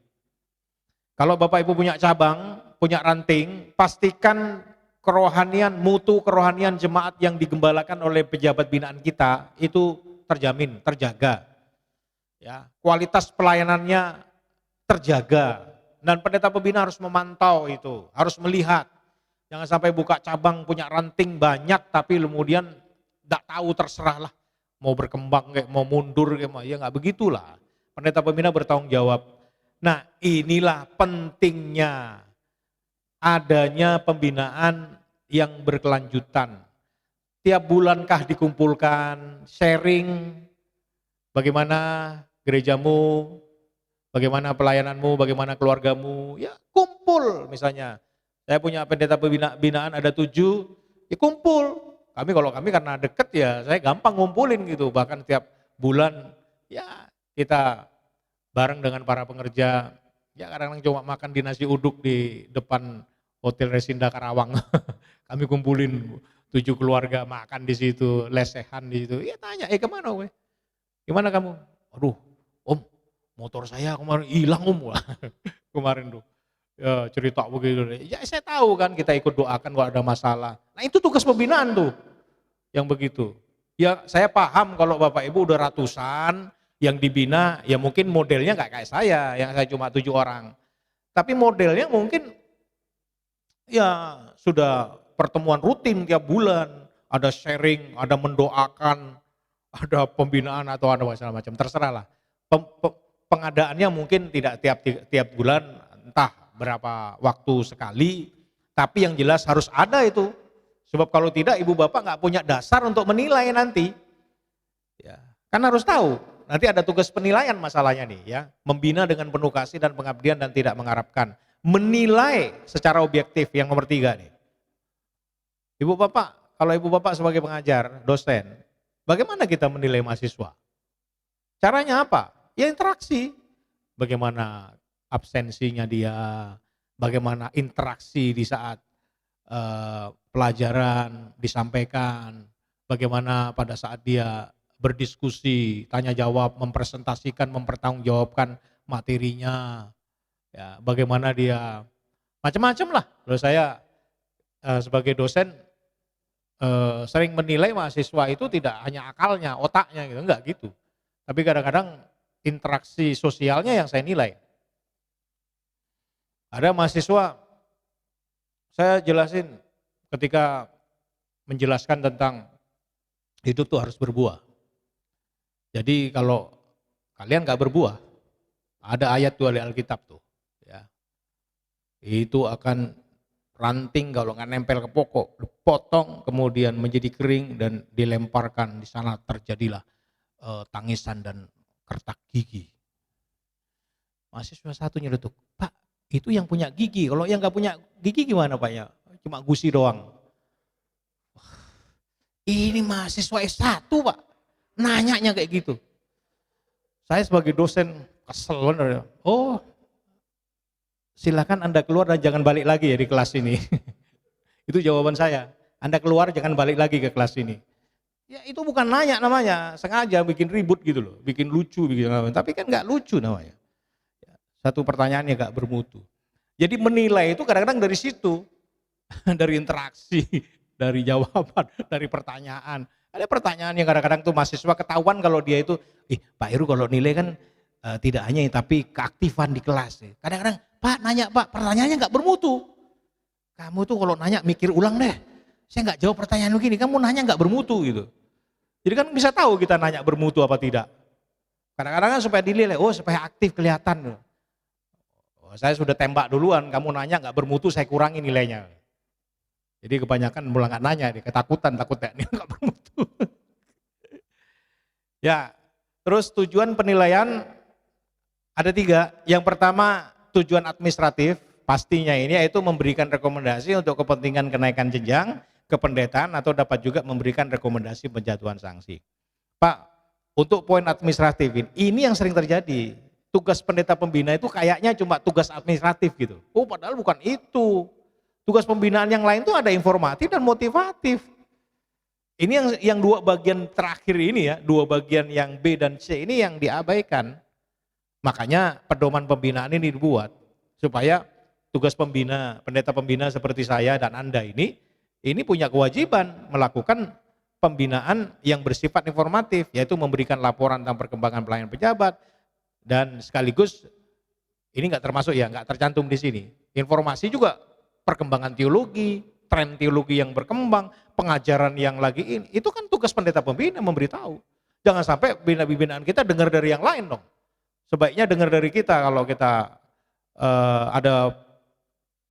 Kalau Bapak Ibu punya cabang, punya ranting, pastikan kerohanian, mutu kerohanian jemaat yang digembalakan oleh pejabat binaan kita itu terjamin, terjaga. Ya, kualitas pelayanannya terjaga. Dan pendeta pembina harus memantau itu, harus melihat. Jangan sampai buka cabang punya ranting banyak tapi kemudian enggak tahu, terserahlah. Mau berkembang kayak mau mundur kayak ya enggak begitulah. Pendeta pembina bertanggung jawab. Nah, inilah pentingnya adanya pembinaan yang berkelanjutan. Tiap bulankah dikumpulkan, sharing bagaimana gerejamu, bagaimana pelayananmu, bagaimana keluargamu, ya kumpul misalnya. Saya punya pendeta binaan ada 7, ya kumpul. Kalau kami karena deket ya saya gampang ngumpulin gitu. Bahkan tiap bulan ya kita bareng dengan para pengerja. Ya kadang-kadang cuma makan di nasi uduk di depan Hotel Resinda Karawang. Kami kumpulin 7 keluarga makan di situ, lesehan di situ. Ya tanya, kemana we? Gimana kamu? Aduh, om motor saya kemarin hilang om. Kemarin tuh. Ya, cerita begitu. Ya saya tahu kan kita ikut doakan kalau ada masalah. Nah itu tugas pembinaan tuh yang begitu. Ya saya paham kalau Bapak Ibu udah ratusan yang dibina, ya mungkin modelnya nggak kayak saya, yang saya cuma 7 orang. Tapi modelnya mungkin ya sudah pertemuan rutin tiap bulan, ada sharing, ada mendoakan, ada pembinaan atau ada masalah macam, terserah lah. Pengadaannya mungkin tidak tiap bulan, entah berapa waktu sekali, tapi yang jelas harus ada itu. Sebab kalau tidak ibu bapak nggak punya dasar untuk menilai nanti. Ya, kan harus tahu, nanti ada tugas penilaian masalahnya nih ya. Membina dengan penuh kasih dan pengabdian dan tidak mengharapkan. Menilai secara objektif yang nomor 3 nih. Ibu bapak, kalau ibu bapak sebagai pengajar, dosen, bagaimana kita menilai mahasiswa? Caranya apa? Ya interaksi. Bagaimana absensinya dia, bagaimana interaksi di saat pelajaran disampaikan, bagaimana pada saat dia berdiskusi, tanya jawab, mempresentasikan, mempertanggungjawabkan materinya, ya, bagaimana dia macam-macam lah. Kalau saya sebagai dosen sering menilai mahasiswa itu tidak hanya akalnya, otaknya gitu, enggak gitu. Tapi kadang-kadang interaksi sosialnya yang saya nilai. Ada mahasiswa, saya jelasin ketika menjelaskan tentang hidup tuh harus berbuah. Jadi kalau kalian gak berbuah, ada ayat tuh di Alkitab tuh, ya, itu akan ranting kalau nggak nempel ke pokok, dipotong kemudian menjadi kering dan dilemparkan, di sana terjadilah tangisan dan kertak gigi. Mahasiswa satu nyeletuk, Pak itu yang punya gigi, kalau yang nggak punya gigi gimana Pak ya? Cuma gusi doang. Ini mahasiswa S1 Pak, nanyanya kayak gitu. Saya sebagai dosen kesel bener. Oh, silakan Anda keluar dan jangan balik lagi ya di kelas ini. Itu jawaban saya. Anda keluar jangan balik lagi ke kelas ini. Ya itu bukan nanya namanya, sengaja bikin ribut gitu loh, bikin lucu, bikin apa. Tapi kan nggak lucu namanya. Satu pertanyaannya nggak bermutu. Jadi menilai itu kadang-kadang dari situ, dari interaksi, dari jawaban, dari pertanyaan. Ada pertanyaan yang kadang-kadang tuh mahasiswa ketahuan kalau dia itu, Pak Heru kalau nilai kan tidak hanya tapi keaktifan di kelas. Kadang-kadang Pak nanya Pak, pertanyaannya nggak bermutu. Kamu tuh kalau nanya mikir ulang deh. Saya nggak jawab pertanyaan begini, kamu nanya nggak bermutu gitu. Jadi kan bisa tahu kita nanya bermutu apa tidak. Kadang-kadang kan supaya dinilai, oh supaya aktif kelihatan. Oh, saya sudah tembak duluan, kamu nanya nggak bermutu saya kurangi nilainya. Jadi kebanyakan mulai nggak nanya, dia ketakutan, takut teknik nggak bermutu. Ya, terus tujuan penilaian ada 3. Yang pertama tujuan administratif, pastinya ini yaitu memberikan rekomendasi untuk kepentingan kenaikan jenjang, kependetaan atau dapat juga memberikan rekomendasi penjatuhan sanksi. Pak, untuk poin administratif ini yang sering terjadi. Tugas pendeta pembina itu kayaknya cuma tugas administratif gitu. Oh padahal bukan itu. Tugas pembinaan yang lain tuh ada informatif dan motivatif. Ini yang 2 bagian terakhir ini ya, 2 bagian yang B dan C ini yang diabaikan. Makanya pedoman pembinaan ini dibuat supaya tugas pembina, pendeta pembina seperti saya dan Anda ini punya kewajiban melakukan pembinaan yang bersifat informatif, yaitu memberikan laporan tentang perkembangan pelayanan pejabat dan sekaligus ini nggak termasuk ya, nggak tercantum di sini. Informasi juga perkembangan teologi, tren teologi yang berkembang, pengajaran yang lagi ini, itu kan tugas pendeta pembina memberitahu. Jangan sampai pembinaan kita dengar dari yang lain dong. Sebaiknya dengar dari kita kalau kita ada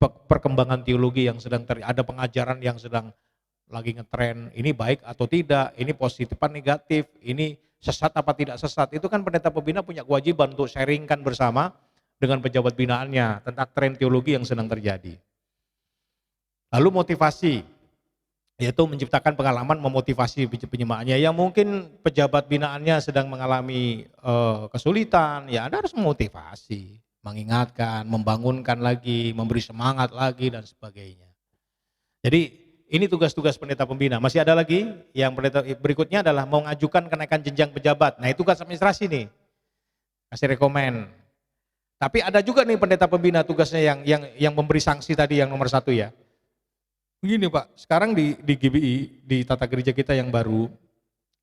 perkembangan teologi yang sedang ada pengajaran yang sedang lagi ngetren, ini baik atau tidak, ini positif apa negatif, ini sesat apa tidak sesat. Itu kan pendeta pembina punya kewajiban untuk sharingkan bersama dengan pejabat binaannya tentang tren teologi yang sedang terjadi. Lalu motivasi, yaitu menciptakan pengalaman memotivasi penyemaannya. Yang mungkin pejabat binaannya sedang mengalami kesulitan, ya Anda harus memotivasi, mengingatkan, membangunkan lagi, memberi semangat lagi dan sebagainya. Jadi ini tugas-tugas pendeta pembina. Masih ada lagi yang pendeta berikutnya adalah mengajukan kenaikan jenjang pejabat. Nah itu tugas administrasi nih, kasih rekomen. Tapi ada juga nih pendeta pembina tugasnya yang memberi sanksi tadi yang nomor 1 ya. Begini Pak, sekarang di GBI, di tata gereja kita yang baru,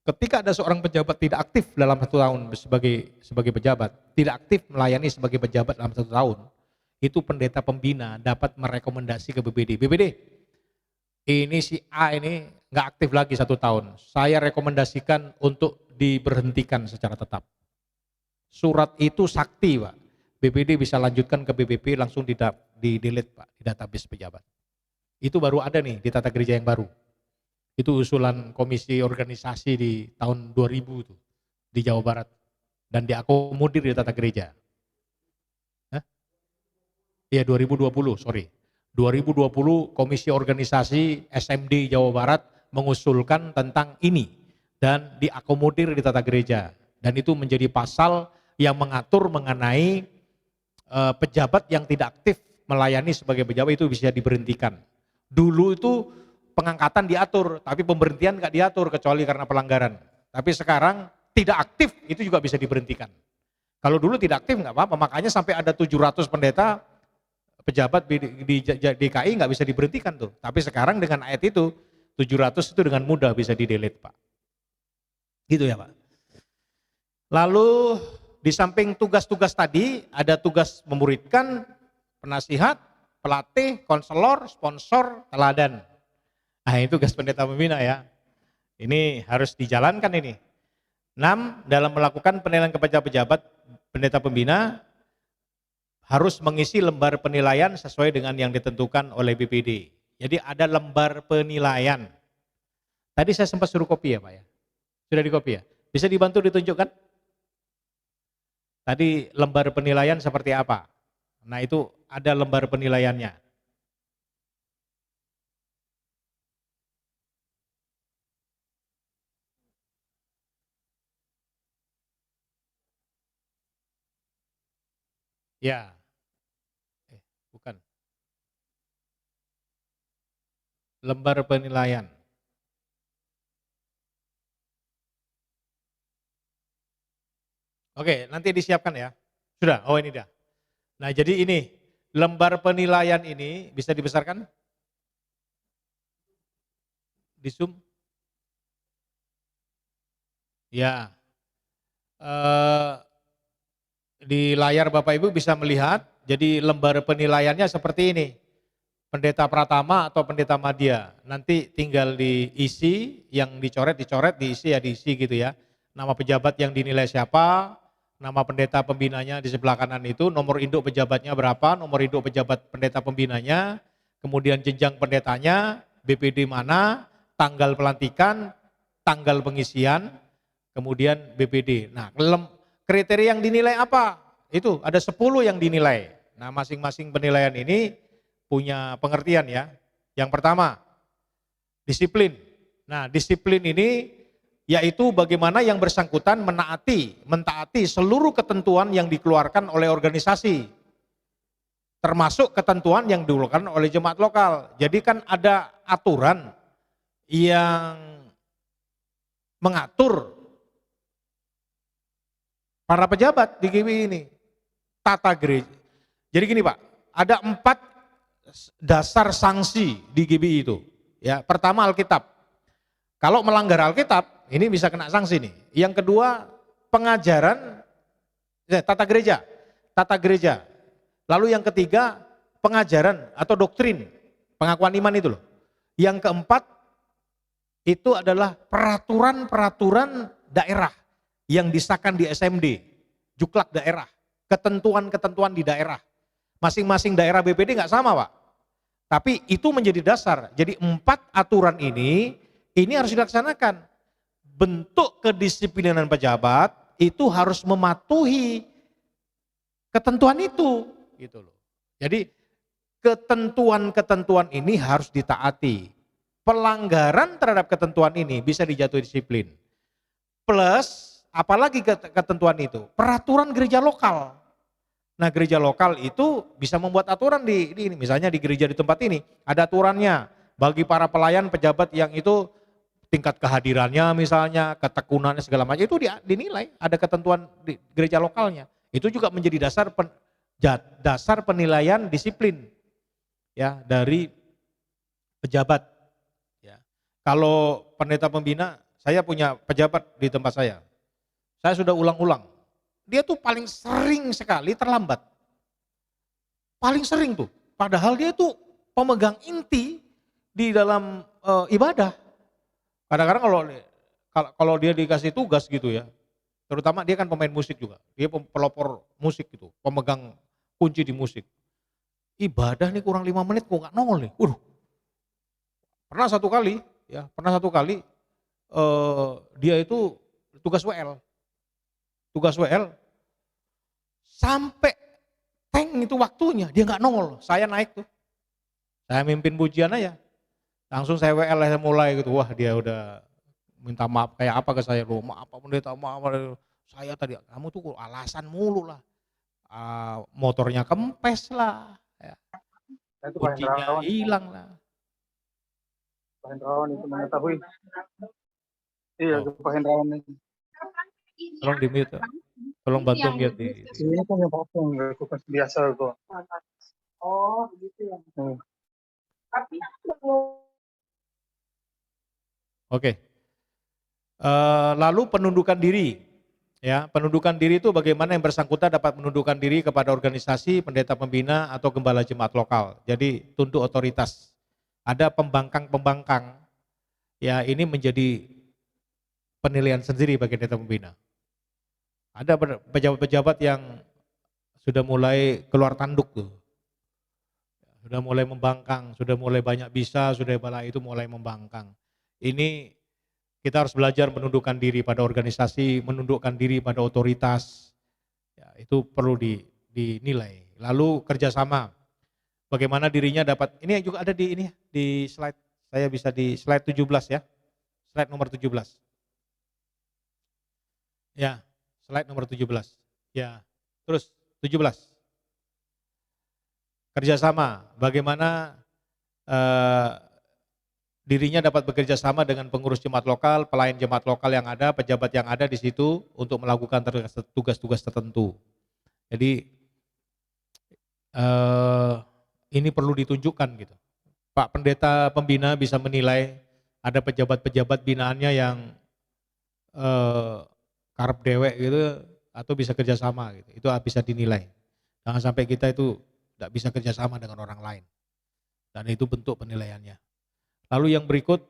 ketika ada seorang pejabat tidak aktif dalam 1 tahun sebagai pejabat, tidak aktif melayani sebagai pejabat dalam 1 tahun, itu pendeta pembina dapat merekomendasi ke BPD. BPD, ini si A ini nggak aktif lagi 1 tahun, saya rekomendasikan untuk diberhentikan secara tetap. Surat itu sakti Pak, BPD bisa lanjutkan ke BPP langsung di delete Pak, di database pejabat. Itu baru ada nih di tata gereja yang baru. Itu usulan komisi organisasi di tahun 2000 tuh, di Jawa Barat. Dan diakomodir di tata gereja. Iya 2020, sorry. 2020 komisi organisasi SMD Jawa Barat mengusulkan tentang ini. Dan diakomodir di tata gereja. Dan itu menjadi pasal yang mengatur mengenai pejabat yang tidak aktif melayani sebagai pejabat itu bisa diberhentikan. Dulu itu pengangkatan diatur, tapi pemberhentian nggak diatur kecuali karena pelanggaran. Tapi sekarang tidak aktif itu juga bisa diberhentikan. Kalau dulu tidak aktif nggak apa-apa, makanya sampai ada 700 pendeta pejabat di DKI nggak bisa diberhentikan tuh. Tapi sekarang dengan ayat itu 700 itu dengan mudah bisa di-delete Pak. Gitu ya Pak. Lalu di samping tugas-tugas tadi ada tugas memuridkan. penasihat, pelatih, konselor, sponsor, teladan. Nah itu tugas pendeta pembina ya. Ini harus dijalankan ini. 6. Dalam melakukan penilaian kepada pejabat, pendeta pembina harus mengisi lembar penilaian sesuai dengan yang ditentukan oleh BPD. Jadi ada lembar penilaian. Tadi saya sempat suruh kopi ya Pak ya? Sudah di kopi ya? Bisa dibantu ditunjukkan? Tadi lembar penilaian seperti apa? Nah itu ada lembar penilaiannya. Ya, bukan. Lembar penilaian. Oke, nanti disiapkan ya. Sudah, oh ini dah. Nah jadi ini, lembar penilaian ini bisa dibesarkan? Di Zoom? Ya. Eh, di layar Bapak Ibu bisa melihat, jadi lembar penilaiannya seperti ini. Pendeta Pratama atau pendeta Madya. Nanti tinggal diisi, yang dicoret, diisi ya diisi gitu ya. Nama pejabat yang dinilai siapa, nama pendeta pembinanya di sebelah kanan itu, nomor induk pejabatnya berapa, nomor induk pejabat pendeta pembinanya, kemudian jenjang pendetanya, BPD mana, tanggal pelantikan, tanggal pengisian, kemudian BPD. Nah, kriteria yang dinilai apa? Itu ada 10 yang dinilai. Nah, masing-masing penilaian ini punya pengertian ya. Yang pertama, disiplin. Nah, disiplin ini yaitu bagaimana yang bersangkutan mentaati seluruh ketentuan yang dikeluarkan oleh organisasi. Termasuk ketentuan yang dikeluarkan oleh jemaat lokal. Jadi kan ada aturan yang mengatur para pejabat di GBI ini. Tata gereja. Jadi gini Pak, ada 4 dasar sanksi di GBI itu. Ya, pertama Alkitab. Kalau melanggar Alkitab, ini bisa kena sanksi nih. Yang kedua, pengajaran tata gereja. Tata gereja. Lalu yang ketiga, pengajaran atau doktrin, pengakuan iman itu loh. Yang keempat, itu adalah peraturan-peraturan daerah yang disahkan di SMD, juklak daerah, ketentuan-ketentuan di daerah. Masing-masing daerah BPD nggak sama Pak. Tapi itu menjadi dasar. Jadi 4 aturan ini harus dilaksanakan. Bentuk kedisiplinan pejabat itu harus mematuhi ketentuan itu. Gitu loh. Jadi ketentuan-ketentuan ini harus ditaati. Pelanggaran terhadap ketentuan ini bisa dijatuhi disiplin. Plus, apalagi ketentuan itu? Peraturan gereja lokal. Nah gereja lokal itu bisa membuat aturan di ini, misalnya di gereja di tempat ini ada aturannya bagi para pelayan pejabat yang itu tingkat kehadirannya misalnya, ketekunannya segala macam itu dinilai, ada ketentuan di gereja lokalnya. Itu juga menjadi dasar penilaian disiplin ya dari pejabat. Ya. Kalau pendeta pembina, saya punya pejabat di tempat saya sudah ulang-ulang. Dia tuh paling sering sekali terlambat. Paling sering tuh. Padahal dia tuh pemegang inti di dalam ibadah. Kadang-kadang kalau dia dikasih tugas gitu ya, terutama dia kan pemain musik juga. Dia pelopor musik gitu, pemegang kunci di musik. Ibadah nih kurang 5 menit kok nggak nongol nih. Pernah satu kali dia itu tugas WL. Sampai tank itu waktunya, dia nggak nongol. Saya naik tuh. Saya mimpin pujian aja. Langsung saya WL saya mulai gitu. Wah dia udah minta maaf kayak apa ke saya. Loh maaf Pak Pendeta, maaf. Saya tadi, kamu tuh alasan mulu lah. Motornya kempes lah. Ya. Kuncinya hilang lah. Pak Hendrawan itu mengetahui. Iya, Pak Hendrawan itu. Tolong di mute. Tolong bantu mute di. Ini kan yang Bapak yang lakukan biasa kok. Oh, begitu ya. Tapi Oke. Lalu penundukan diri. Ya, penundukan diri itu bagaimana yang bersangkutan dapat menundukkan diri kepada organisasi, pendeta pembina atau gembala jemaat lokal. Jadi tunduk otoritas. Ada pembangkang-pembangkang. Ya, ini menjadi penilaian sendiri bagi pendeta pembina. Ada pejabat-pejabat yang sudah mulai keluar tanduk tuh. Sudah mulai membangkang, sudah mulai banyak bisa, sudah bala itu mulai membangkang. Ini kita harus belajar menundukkan diri pada organisasi, menundukkan diri pada otoritas. Ya, itu perlu dinilai. Lalu kerjasama, bagaimana dirinya dapat, ini juga ada di ini di slide, saya bisa di slide 17 ya, slide nomor 17. Ya, slide nomor 17. Ya, terus 17. Kerjasama, bagaimana dirinya dapat bekerja sama dengan pengurus jemaat lokal, pelayan jemaat lokal yang ada, pejabat yang ada di situ untuk melakukan tugas-tugas tertentu. Jadi ini perlu ditunjukkan gitu. Pak Pendeta Pembina bisa menilai ada pejabat-pejabat binaannya yang karep dewek gitu atau bisa kerjasama gitu. Itu bisa dinilai. Jangan sampai kita itu tidak bisa kerjasama dengan orang lain. Dan itu bentuk penilaiannya. Lalu yang berikut,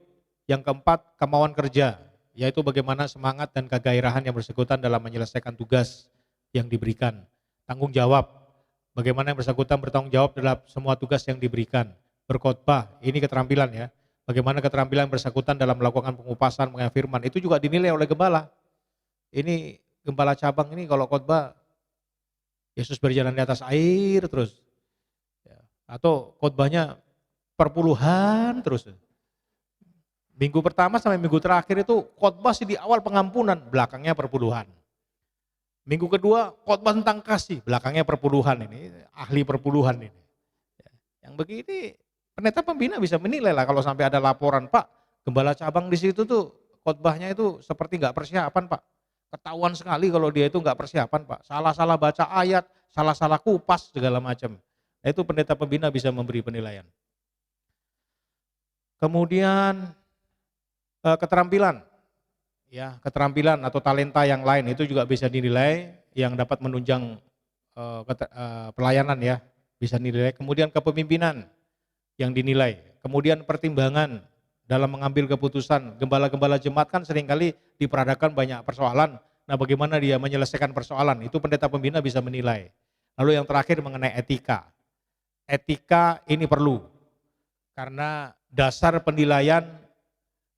yang keempat, kemauan kerja, yaitu bagaimana semangat dan kegairahan yang bersangkutan dalam menyelesaikan tugas yang diberikan. Tanggung jawab, bagaimana yang bersangkutan bertanggung jawab dalam semua tugas yang diberikan. Berkhotbah, ini keterampilan ya, bagaimana keterampilan bersangkutan dalam melakukan pengupasan, mengenai firman, itu juga dinilai oleh gembala. Ini gembala cabang ini kalau khotbah, Yesus berjalan di atas air terus. Atau khotbahnya perpuluhan terus. Minggu pertama sampai minggu terakhir itu khotbah sih di awal pengampunan, belakangnya perpuluhan. Minggu kedua khotbah tentang kasih, belakangnya perpuluhan ini, ahli perpuluhan ini. Yang begini pendeta pembina bisa menilai lah kalau sampai ada laporan, Pak, gembala cabang di situ tuh khotbahnya itu seperti nggak persiapan, Pak. Ketahuan sekali kalau dia itu nggak persiapan, Pak. Salah-salah baca ayat, salah-salah kupas segala macam. Nah, itu pendeta pembina bisa memberi penilaian. Kemudian keterampilan, ya keterampilan atau talenta yang lain itu juga bisa dinilai yang dapat menunjang pelayanan ya, bisa dinilai. Kemudian kepemimpinan yang dinilai, kemudian pertimbangan dalam mengambil keputusan. Gembala-gembala jemaat kan seringkali diperadakan banyak persoalan. Nah, bagaimana dia menyelesaikan persoalan itu pendeta pembina bisa menilai. Lalu yang terakhir mengenai etika. Etika ini perlu karena dasar penilaian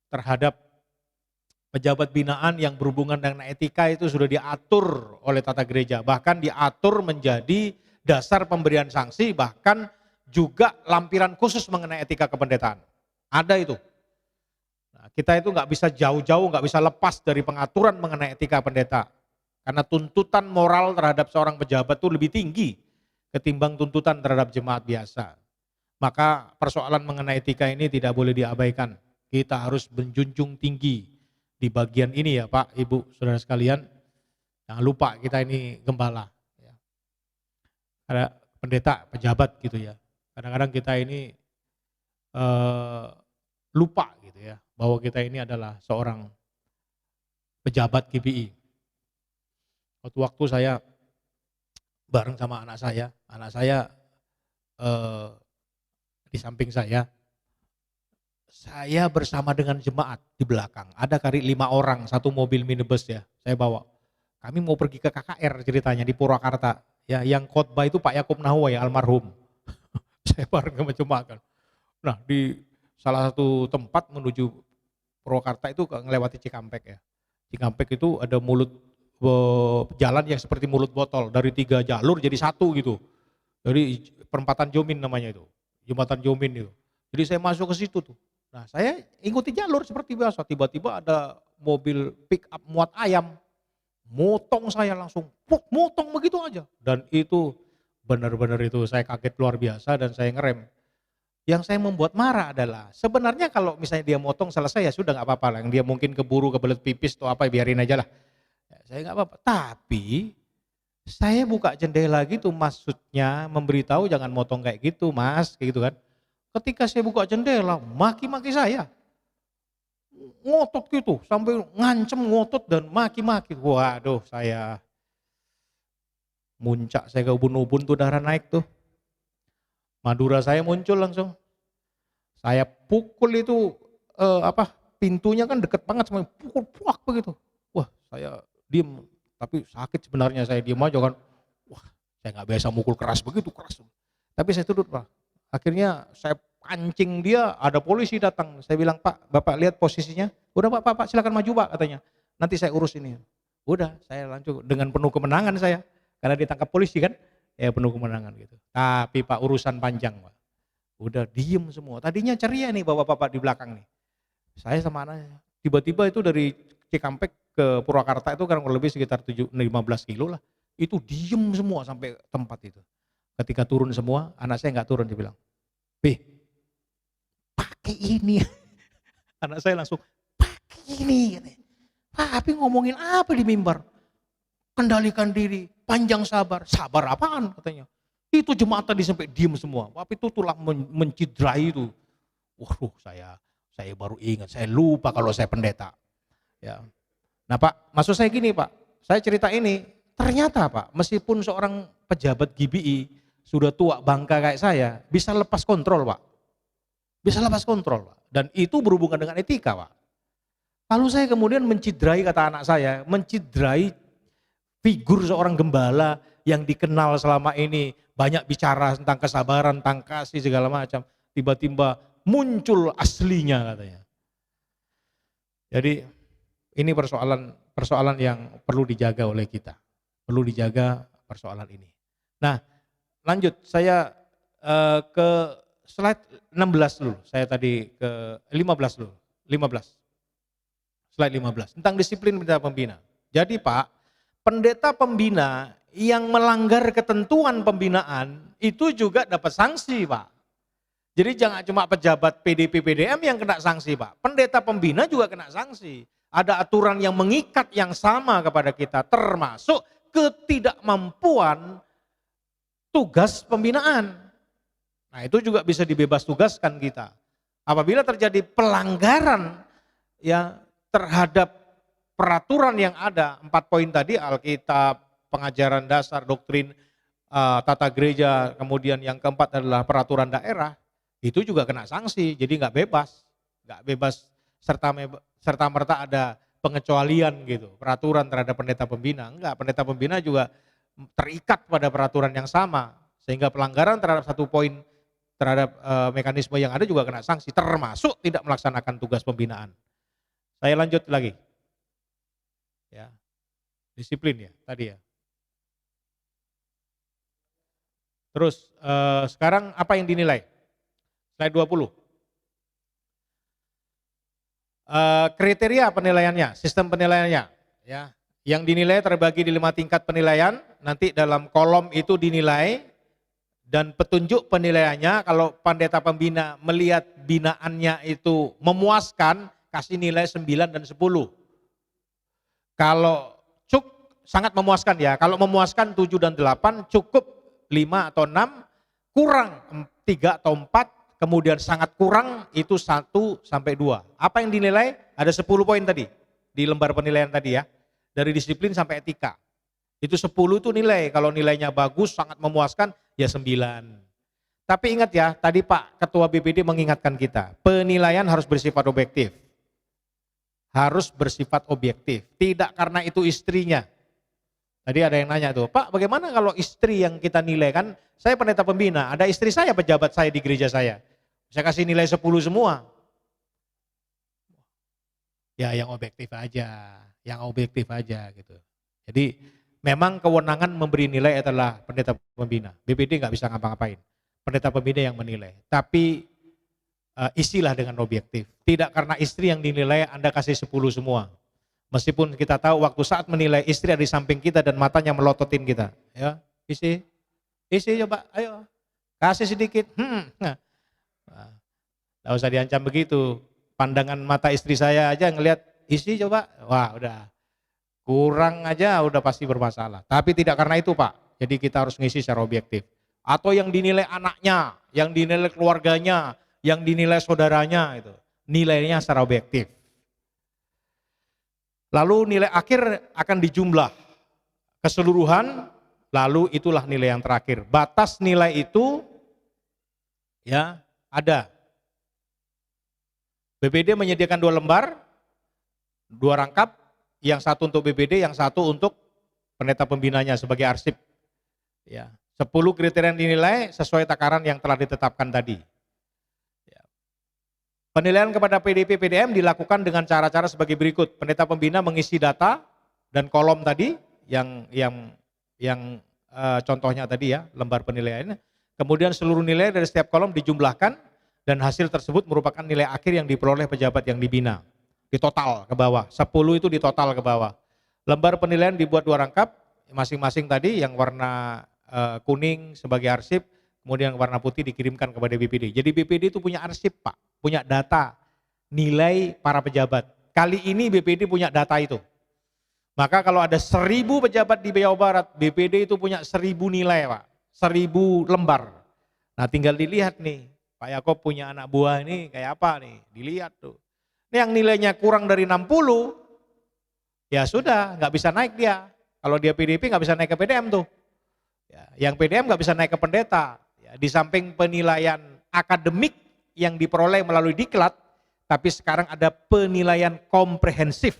terhadap pejabat binaan yang berhubungan dengan etika itu sudah diatur oleh tata gereja, bahkan diatur menjadi dasar pemberian sanksi, bahkan juga lampiran khusus mengenai etika kependetaan. Ada itu. Nah, kita itu nggak bisa jauh-jauh, nggak bisa lepas dari pengaturan mengenai etika pendeta, karena tuntutan moral terhadap seorang pejabat itu lebih tinggi ketimbang tuntutan terhadap jemaat biasa. Maka persoalan mengenai etika ini tidak boleh diabaikan. Kita harus menjunjung tinggi di bagian ini ya Pak, Ibu, Saudara sekalian. Jangan lupa kita ini gembala. Ya. Ada pendeta, pejabat gitu ya. Kadang-kadang kita ini lupa gitu ya, bahwa kita ini adalah seorang pejabat GPI. Waktu saya bareng sama anak saya di samping saya bersama dengan jemaat di belakang. Ada kali 5 orang, satu mobil minibus ya, saya bawa. Kami mau pergi ke KKR ceritanya di Purwakarta. Ya, yang khotbah itu Pak Yakub Nahua ya, almarhum. Saya bareng sama jemaat kan. Nah, di salah satu tempat menuju Purwakarta itu ngelewati Cikampek ya. Cikampek itu ada jalan yang seperti mulut botol, dari 3 jalur jadi 1 gitu. Dari perempatan Jomin namanya itu, jembatan Jomin itu. Jadi saya masuk ke situ tuh. Nah, saya ikuti jalur seperti biasa, tiba-tiba ada mobil pick up muat ayam, motong saya langsung, motong begitu aja. Dan itu benar-benar itu saya kaget luar biasa dan saya ngerem. Yang saya membuat marah adalah sebenarnya kalau misalnya dia motong selesai ya sudah nggak apa-apa lah. Yang dia mungkin keburu kebelet pipis atau apa biarin aja lah. Ya, saya nggak apa-apa. Tapi saya buka jendela gitu maksudnya memberitahu jangan motong kayak gitu mas, kayak gitu kan. Ketika saya buka jendela, maki-maki saya. ngotot gitu, sampai ngancem ngotot dan maki-maki. Waduh, saya muncak, saya ke ubun-ubun tuh darah naik tuh. Madura saya muncul langsung. Saya pukul itu pintunya kan deket banget sama pukul puak begitu. Wah, saya diem, tapi sakit sebenarnya, saya diem aja kan. Wah, saya nggak biasa mukul keras begitu, keras. Tapi saya turut, Pak. Akhirnya saya pancing dia, ada polisi datang. Saya bilang, Pak, Bapak lihat posisinya. Udah Pak, silakan maju Pak, katanya. Nanti saya urus ini. Udah, saya lanjut dengan penuh kemenangan saya. Karena ditangkap polisi kan, ya penuh kemenangan gitu. Tapi Pak, urusan panjang Pak. Udah diem semua. Tadinya ceria nih bapak-bapak di belakang nih. Saya sama anaknya. Tiba-tiba itu dari Cikampek ke Purwakarta itu kurang lebih sekitar 15 kilo lah. Itu diem semua sampai tempat itu. Ketika turun semua, anak saya nggak turun, dia bilang, pakai ini. Anak saya langsung, pakai ini. Pak, tapi ngomongin apa di mimbar? Kendalikan diri, panjang sabar. Sabar apaan katanya? Itu jemaat tadi sampai diem semua. Tapi itu tulah mencidrai itu. Waduh, saya baru ingat, saya lupa kalau saya pendeta. Ya. Nah Pak, maksud saya gini Pak, saya cerita ini, ternyata Pak, meskipun seorang pejabat GBI sudah tua bangka kayak saya, bisa lepas kontrol Pak. Bisa lepas kontrol Pak. Dan itu berhubungan dengan etika Pak. Kalau saya kemudian mencidrai, kata anak saya, mencidrai figur seorang gembala yang dikenal selama ini, banyak bicara tentang kesabaran, tentang kasih segala macam, tiba-tiba muncul aslinya katanya. Jadi ini persoalan yang perlu dijaga oleh kita. Perlu dijaga persoalan ini. Nah, lanjut saya ke slide 16 dulu. Saya tadi ke 15 dulu. 15. Slide 15 tentang disiplin pendeta pembina. Jadi Pak, pendeta pembina yang melanggar ketentuan pembinaan itu juga dapat sanksi Pak. Jadi jangan cuma pejabat PDP PDM yang kena sanksi Pak. Pendeta pembina juga kena sanksi. Ada aturan yang mengikat yang sama kepada kita, termasuk ketidakmampuan tugas pembinaan. Nah itu juga bisa dibebas tugaskan kita. Apabila terjadi pelanggaran ya terhadap peraturan yang ada, 4 poin tadi, Alkitab, pengajaran dasar, doktrin, tata gereja, kemudian yang keempat adalah peraturan daerah, itu juga kena sanksi, jadi nggak bebas serta merta ada pengecualian gitu, peraturan terhadap pendeta pembina, enggak, pendeta pembina juga terikat pada peraturan yang sama, sehingga pelanggaran terhadap 1 poin terhadap mekanisme yang ada juga kena sanksi, termasuk tidak melaksanakan tugas pembinaan. Saya lanjut lagi. Ya, disiplin ya tadi ya. Terus sekarang apa yang dinilai? Slide 20. Kriteria penilaiannya, sistem penilaiannya. Ya, yang dinilai terbagi di 5 tingkat penilaian. Nanti dalam kolom itu dinilai dan petunjuk penilaiannya. Kalau pendeta pembina melihat binaannya itu memuaskan, kasih nilai 9 dan 10. Kalau sangat memuaskan ya, kalau memuaskan 7 dan 8, cukup 5 atau 6, kurang 3 atau 4, kemudian sangat kurang itu 1 sampai 2. Apa yang dinilai? Ada 10 poin tadi di lembar penilaian tadi ya, dari disiplin sampai etika. Itu 10 itu nilai, kalau nilainya bagus, sangat memuaskan, ya 9. Tapi ingat ya, tadi Pak Ketua BPD mengingatkan kita, penilaian harus bersifat objektif. Harus bersifat objektif, tidak karena itu istrinya. Tadi ada yang nanya tuh, Pak bagaimana kalau istri yang kita nilai, kan saya pendeta pembina, ada istri saya pejabat saya di gereja saya kasih nilai 10 semua. Ya yang objektif aja gitu. Jadi memang kewenangan memberi nilai adalah pendeta pembina, BPD nggak bisa ngapa-ngapain, pendeta pembina yang menilai. Tapi isilah dengan objektif. Tidak karena istri yang dinilai Anda kasih 10 semua. Meskipun kita tahu waktu saat menilai istri ada di samping kita dan matanya melototin kita. Ya, isi coba, ayo. Kasih sedikit. Nah, nggak usah diancam begitu. Pandangan mata istri saya aja ngelihat isi coba. Wah udah. Kurang aja udah pasti bermasalah. Tapi tidak karena itu Pak. Jadi kita harus ngisi secara objektif. Atau yang dinilai anaknya, yang dinilai keluarganya, yang dinilai saudaranya itu nilainya secara objektif. Lalu nilai akhir akan dijumlah keseluruhan, lalu itulah nilai yang terakhir. Batas nilai itu ya ada. BPD menyediakan 2 lembar, 2 rangkap, yang satu untuk BPD, yang satu untuk pendeta pembinanya sebagai arsip. Ya, 10 kriteria dinilai sesuai takaran yang telah ditetapkan tadi. Ya. Penilaian kepada PDP PDM dilakukan dengan cara-cara sebagai berikut. Pendeta pembina mengisi data dan kolom tadi yang contohnya tadi ya, lembar penilaian. Kemudian seluruh nilai dari setiap kolom dijumlahkan dan hasil tersebut merupakan nilai akhir yang diperoleh pejabat yang dibina. Di total ke bawah, 10 itu di total ke bawah. Lembar penilaian dibuat 2 rangkap, masing-masing tadi yang warna kuning sebagai arsip, kemudian warna putih dikirimkan kepada BPD. Jadi BPD itu punya arsip Pak, punya data nilai para pejabat. Kali ini BPD punya data itu. Maka kalau ada 1000 pejabat di Jawa Barat, BPD itu punya 1000 nilai Pak, 1000 lembar. Nah tinggal dilihat nih, Pak Yakob punya anak buah ini kayak apa nih, dilihat tuh. Ini yang nilainya kurang dari 60, ya sudah nggak bisa naik dia. Kalau dia PDP nggak bisa naik ke PDM tuh. Ya, yang PDM nggak bisa naik ke pendeta. Ya, di samping penilaian akademik yang diperoleh melalui diklat, tapi sekarang ada penilaian komprehensif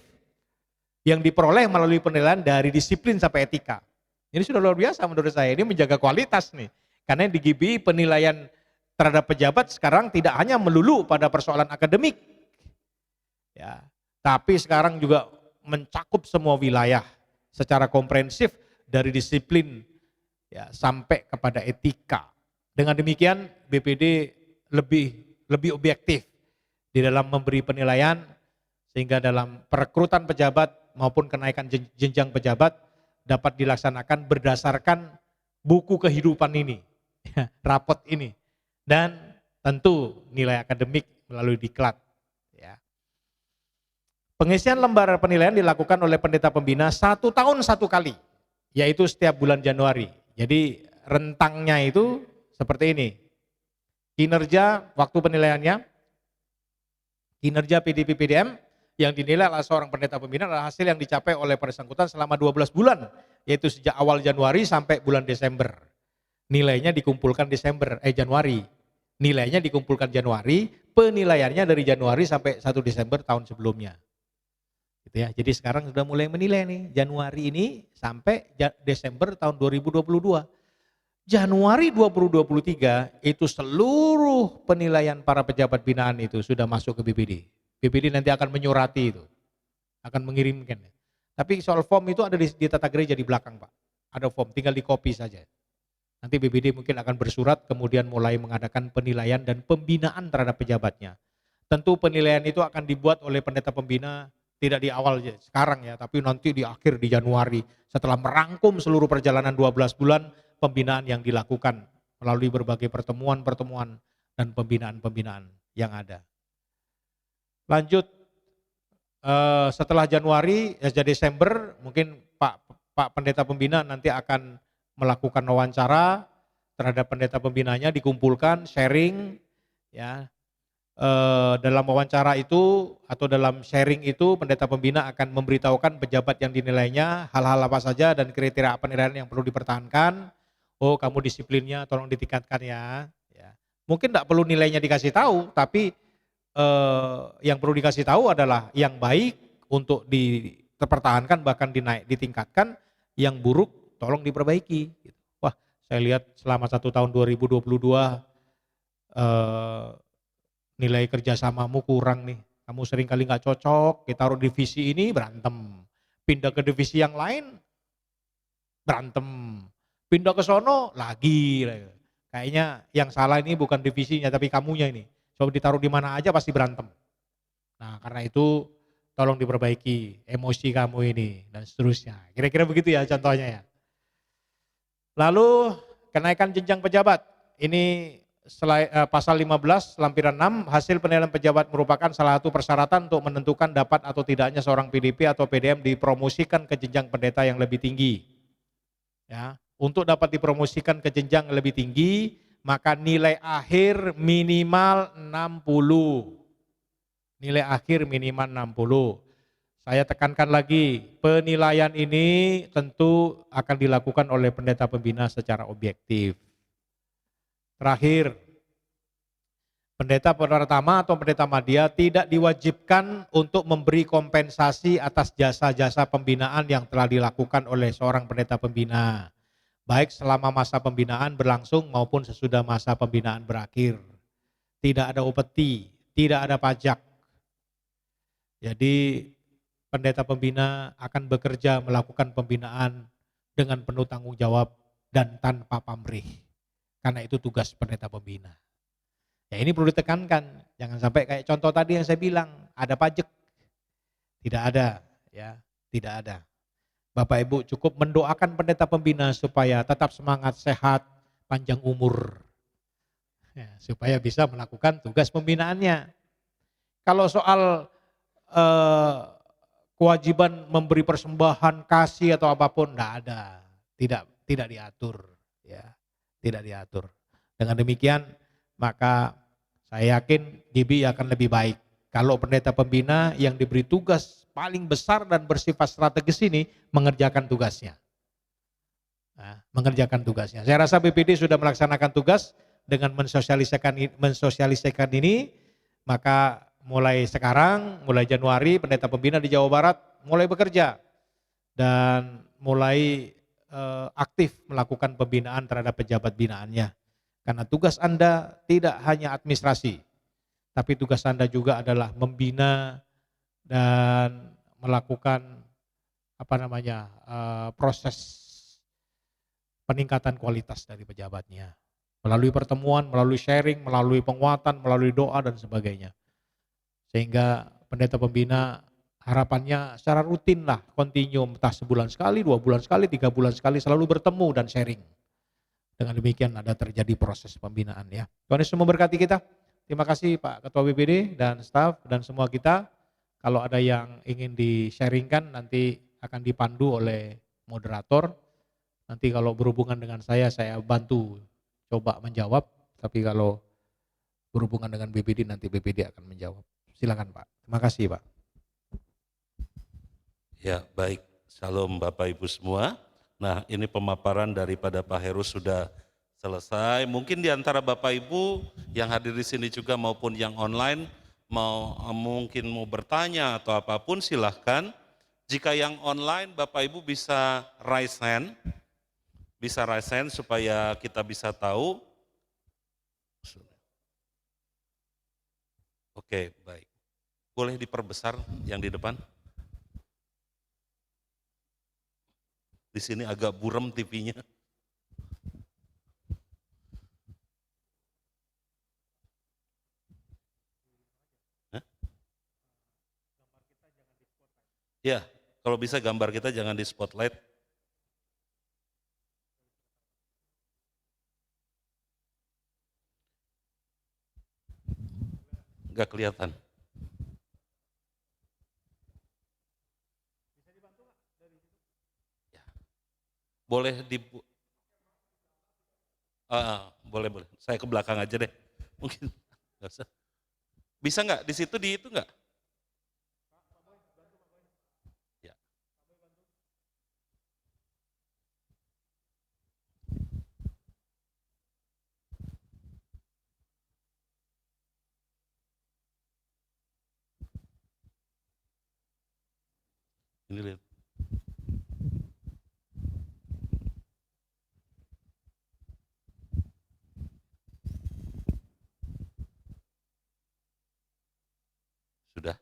yang diperoleh melalui penilaian dari disiplin sampai etika. Ini sudah luar biasa menurut saya. Ini menjaga kualitas nih. Karena di GBI penilaian terhadap pejabat sekarang tidak hanya melulu pada persoalan akademik, ya, tapi sekarang juga mencakup semua wilayah secara komprehensif dari disiplin ya, sampai kepada etika. Dengan demikian BPD lebih objektif di dalam memberi penilaian sehingga dalam perekrutan pejabat maupun kenaikan jenjang pejabat dapat dilaksanakan berdasarkan buku kehidupan ini, rapot ini, dan tentu nilai akademik melalui diklat. Ya. Pengisian lembar penilaian dilakukan oleh pendeta pembina 1 tahun 1 kali, yaitu setiap bulan Januari. Jadi rentangnya itu seperti ini. Kinerja waktu penilaiannya, kinerja PDP PDM yang dinilai oleh seorang pendeta pembina adalah hasil yang dicapai oleh bersangkutan selama 12 bulan, yaitu sejak awal Januari sampai bulan Desember. Nilainya dikumpulkan Januari. Nilainya dikumpulkan Januari, penilaiannya dari Januari sampai 1 Desember tahun sebelumnya. Gitu ya. Jadi sekarang sudah mulai menilai nih, Januari ini sampai Desember tahun 2022. Januari 2023 itu seluruh penilaian para pejabat binaan itu sudah masuk ke BPD. BPD nanti akan menyurati itu, akan mengirimkan. Tapi soal form itu ada di tata gereja di belakang Pak. Ada form, tinggal di copy saja. Nanti BPD mungkin akan bersurat kemudian mulai mengadakan penilaian dan pembinaan terhadap pejabatnya. Tentu penilaian itu akan dibuat oleh pendeta pembina tidak di awal sekarang ya, tapi nanti di akhir di Januari setelah merangkum seluruh perjalanan 12 bulan pembinaan yang dilakukan melalui berbagai pertemuan-pertemuan dan pembinaan-pembinaan yang ada. Lanjut setelah Januari ya Desember mungkin Pak pendeta pembina nanti akan melakukan wawancara terhadap pendeta pembinanya, dikumpulkan, sharing ya. Dalam wawancara itu atau dalam sharing itu pendeta pembina akan memberitahukan pejabat yang dinilainya hal-hal apa saja dan kriteria penilaian yang perlu dipertahankan. Oh kamu disiplinnya tolong ditingkatkan ya. Mungkin tidak perlu nilainya dikasih tahu, tapi yang perlu dikasih tahu adalah yang baik untuk dipertahankan bahkan ditingkatkan, yang buruk tolong diperbaiki. Wah saya lihat selama 1 tahun 2022 nilai kerjasamamu kurang nih, kamu sering kali nggak cocok, kita taruh divisi ini berantem, pindah ke divisi yang lain berantem, pindah ke sono lagi, kayaknya yang salah ini bukan divisinya tapi kamunya ini, coba ditaruh di mana aja pasti berantem. Nah karena itu tolong diperbaiki emosi kamu ini dan seterusnya, kira-kira begitu ya contohnya ya. Lalu kenaikan jenjang pejabat, ini pasal 15 lampiran 6, hasil penilaian pejabat merupakan salah satu persyaratan untuk menentukan dapat atau tidaknya seorang PDP atau PDM dipromosikan ke jenjang pendeta yang lebih tinggi. Ya, untuk dapat dipromosikan ke jenjang yang lebih tinggi, maka nilai akhir minimal 60. Nilai akhir minimal 60. saya tekankan lagi, penilaian ini tentu akan dilakukan oleh pendeta pembina secara objektif. Terakhir, pendeta pertama atau pendeta madya tidak diwajibkan untuk memberi kompensasi atas jasa-jasa pembinaan yang telah dilakukan oleh seorang pendeta pembina, baik selama masa pembinaan berlangsung maupun sesudah masa pembinaan berakhir. Tidak ada upeti, tidak ada pajak. Jadi pendeta pembina akan bekerja melakukan pembinaan dengan penuh tanggung jawab dan tanpa pamrih. Karena itu tugas pendeta pembina. Ya ini perlu ditekankan, jangan sampai kayak contoh tadi yang saya bilang, ada pajak. Tidak ada, ya, tidak ada. Bapak Ibu cukup mendoakan pendeta pembina supaya tetap semangat, sehat, panjang umur. Ya, supaya bisa melakukan tugas pembinaannya. Kalau soal kewajiban memberi persembahan, kasih atau apapun, tidak ada, tidak diatur, ya, tidak diatur. Dengan demikian, maka saya yakin GBI akan lebih baik kalau pendeta pembina yang diberi tugas paling besar dan bersifat strategis ini mengerjakan tugasnya. Nah, mengerjakan tugasnya. Saya rasa BPD sudah melaksanakan tugas dengan mensosialisasikan ini, maka mulai sekarang, mulai Januari, pendeta pembina di Jawa Barat mulai bekerja dan mulai aktif melakukan pembinaan terhadap pejabat binaannya. Karena tugas Anda tidak hanya administrasi, tapi tugas Anda juga adalah membina dan melakukan proses peningkatan kualitas dari pejabatnya. Melalui pertemuan, melalui sharing, melalui penguatan, melalui doa dan sebagainya. Sehingga pendeta pembina harapannya secara rutin lah, kontinum, entah sebulan sekali, 2 bulan sekali, 3 bulan sekali selalu bertemu dan sharing. Dengan demikian ada terjadi proses pembinaan ya. Tuhan Yesus memberkati kita. Terima kasih Pak Ketua BPD dan staf dan semua kita. Kalau ada yang ingin di-sharingkan nanti akan dipandu oleh moderator. Nanti kalau berhubungan dengan saya bantu coba menjawab. Tapi kalau berhubungan dengan BPD nanti BPD akan menjawab. Silakan Pak. Terima kasih Pak. Ya baik, Shalom Bapak Ibu semua. Nah ini pemaparan daripada Pak Heru sudah selesai. Mungkin di antara Bapak Ibu yang hadir di sini juga maupun yang online mungkin mau bertanya atau apapun silahkan. Jika yang online Bapak Ibu bisa raise hand supaya kita bisa tahu. Oke baik, boleh diperbesar yang di depan. Di sini agak buram TV-nya. Hah? Ya, kalau bisa gambar kita jangan di spotlight. Enggak kelihatan. Boleh boleh. Saya ke belakang aja deh. Mungkin nggak usah. Bisa nggak di situ di itu nggak? Ya. Ini lihat. Sudah?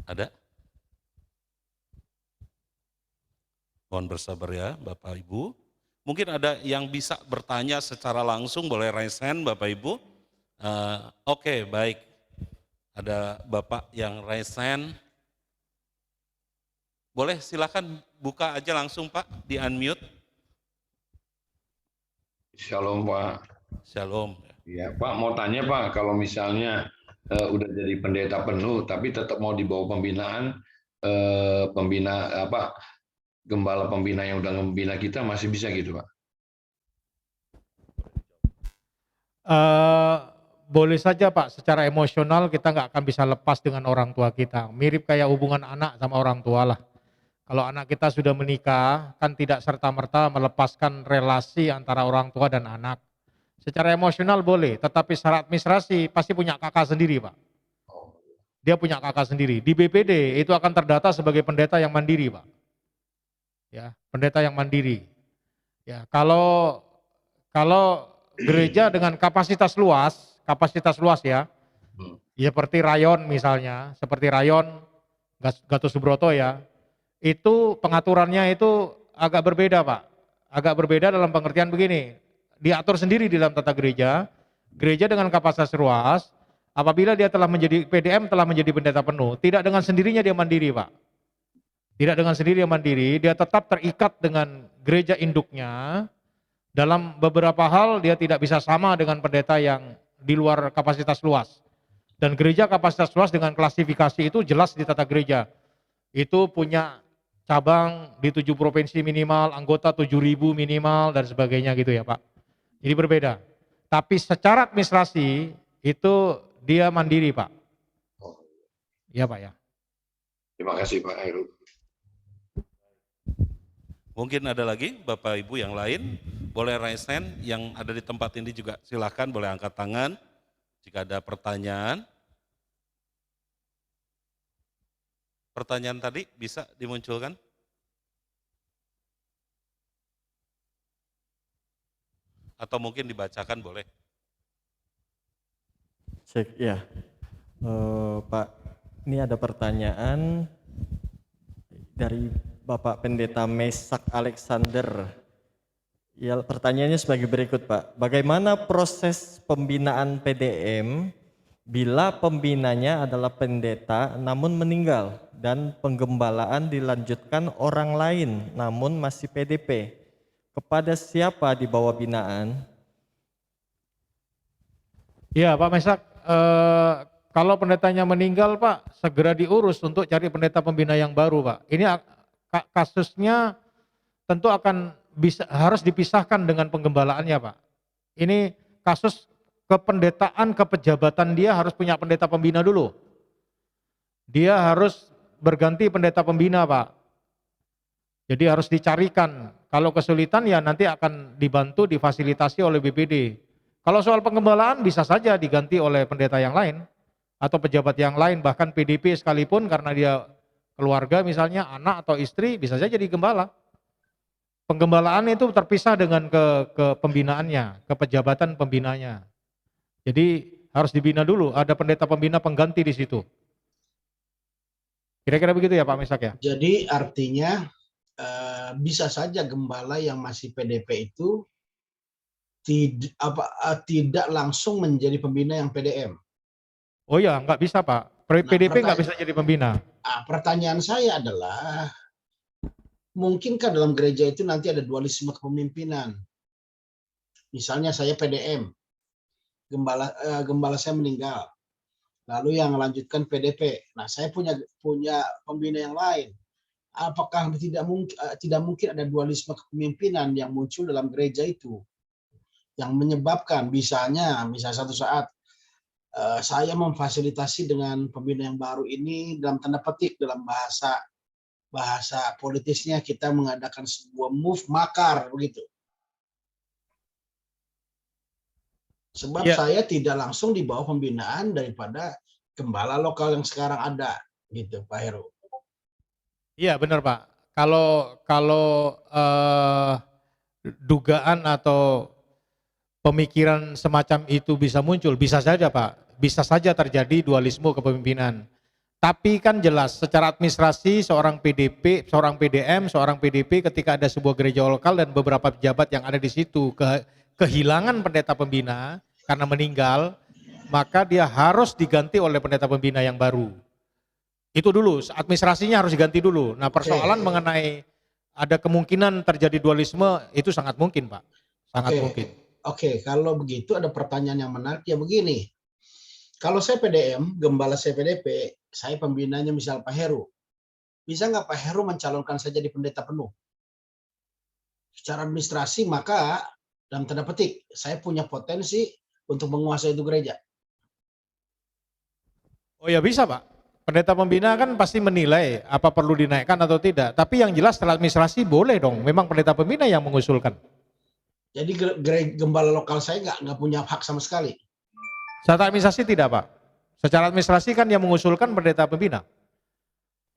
Ada? Mohon bersabar ya Bapak Ibu. Mungkin ada yang bisa bertanya secara langsung, boleh raise hand Bapak Ibu. Oke, baik. Ada Bapak yang raise hand. Boleh silakan buka aja langsung Pak, di unmute. Shalom Pak. Shalom. Ya Pak, mau tanya Pak, kalau misalnya udah jadi pendeta penuh, tapi tetap mau dibawa pembinaan, gembala pembina yang udah membina kita masih bisa gitu Pak? boleh saja Pak, secara emosional kita nggak akan bisa lepas dengan orang tua kita. Mirip kayak hubungan anak sama orang tua lah. Kalau anak kita sudah menikah, kan tidak serta-merta melepaskan relasi antara orang tua dan anak. Secara emosional boleh, tetapi secara administrasi pasti punya kakak sendiri Pak. Dia punya kakak sendiri. Di BPD itu akan terdata sebagai pendeta yang mandiri Pak. Ya, pendeta yang mandiri. Ya, kalau gereja dengan kapasitas luas ya, ya seperti rayon misalnya, seperti rayon Gatot Subroto ya, itu pengaturannya itu agak berbeda Pak. Agak berbeda dalam pengertian begini, diatur sendiri di dalam tata gereja, gereja dengan kapasitas luas, apabila dia telah menjadi PDM, telah menjadi pendeta penuh, tidak dengan sendirinya dia mandiri Pak. Tidak dengan sendiri dia mandiri, dia tetap terikat dengan gereja induknya. Dalam beberapa hal dia tidak bisa sama dengan pendeta yang di luar kapasitas luas. Dan gereja kapasitas luas dengan klasifikasi itu jelas di tata gereja. Itu punya cabang di 7 provinsi minimal, anggota 7.000 minimal dan sebagainya gitu ya Pak. Jadi berbeda. Tapi secara administrasi itu dia mandiri Pak. Ya Pak ya. Terima kasih Pak Heru. Mungkin ada lagi Bapak Ibu yang lain, boleh raise hand, yang ada di tempat ini juga silahkan boleh angkat tangan jika ada pertanyaan. Pertanyaan tadi bisa dimunculkan? Atau mungkin dibacakan boleh. Cek ya, Pak, ini ada pertanyaan dari Bapak Pendeta Mesak Alexander. Ya, pertanyaannya sebagai berikut Pak, bagaimana proses pembinaan PDM bila pembinanya adalah pendeta namun meninggal dan penggembalaan dilanjutkan orang lain namun masih PDP? Kepada siapa di bawah binaan? Ya Pak Mesak, kalau pendetanya meninggal Pak, segera diurus untuk cari pendeta pembina yang baru Pak. Ini kasusnya tentu akan harus dipisahkan dengan penggembalaannya Pak. Ini kasus kependetaan, kepejabatan dia harus punya pendeta pembina dulu. Dia harus berganti pendeta pembina Pak. Jadi harus dicarikan. Kalau kesulitan ya nanti akan dibantu, difasilitasi oleh BPD. Kalau soal penggembalaan bisa saja diganti oleh pendeta yang lain atau pejabat yang lain, bahkan PDP sekalipun karena dia keluarga misalnya anak atau istri bisa saja jadi gembala. Penggembalaan itu terpisah dengan ke pembinaannya, ke pejabatan pembinanya. Jadi harus dibina dulu, ada pendeta pembina pengganti di situ. Kira-kira begitu ya Pak Mesak ya? Jadi artinya bisa saja gembala yang masih PDP itu tidak langsung menjadi pembina yang PDM. Oh ya, nggak bisa Pak. PDP nggak bisa jadi pembina. Pertanyaan saya adalah, mungkinkah dalam gereja itu nanti ada dualisme kepemimpinan? Misalnya saya PDM, gembala saya meninggal, lalu yang melanjutkan PDP. Nah, saya punya pembina yang lain. Apakah tidak mungkin ada dualisme kepemimpinan yang muncul dalam gereja itu, yang menyebabkan misalnya satu saat saya memfasilitasi dengan pembina yang baru ini, dalam tanda petik dalam bahasa politisnya kita mengadakan sebuah move makar begitu. Sebab saya tidak langsung di bawah pembinaan daripada gembala lokal yang sekarang ada, gitu Pak Heru. Iya benar Pak. Kalau dugaan atau pemikiran semacam itu bisa muncul, bisa saja Pak. Bisa saja terjadi dualisme kepemimpinan. Tapi kan jelas secara administrasi seorang PDP, seorang PDM, seorang PDP ketika ada sebuah gereja lokal dan beberapa pejabat yang ada di situ kehilangan pendeta pembina karena meninggal, maka dia harus diganti oleh pendeta pembina yang baru. Itu dulu, administrasinya harus diganti dulu. Nah persoalan mengenai ada kemungkinan terjadi dualisme itu sangat mungkin Pak, sangat mungkin. Oke, kalau begitu ada pertanyaan yang menarik ya begini. Kalau saya PDM, gembala saya PDP, saya pembinanya misal Pak Heru. Bisa nggak Pak Heru mencalonkan saya jadi pendeta penuh? Secara administrasi maka dalam tanda petik saya punya potensi untuk menguasai itu gereja. Oh ya bisa Pak. Pendeta pembina kan pasti menilai apa perlu dinaikkan atau tidak. Tapi yang jelas secara administrasi boleh dong. Memang pendeta pembina yang mengusulkan. Jadi gembala lokal saya nggak punya hak sama sekali. Secara administrasi tidak Pak. Secara administrasi kan yang mengusulkan pendeta pembina.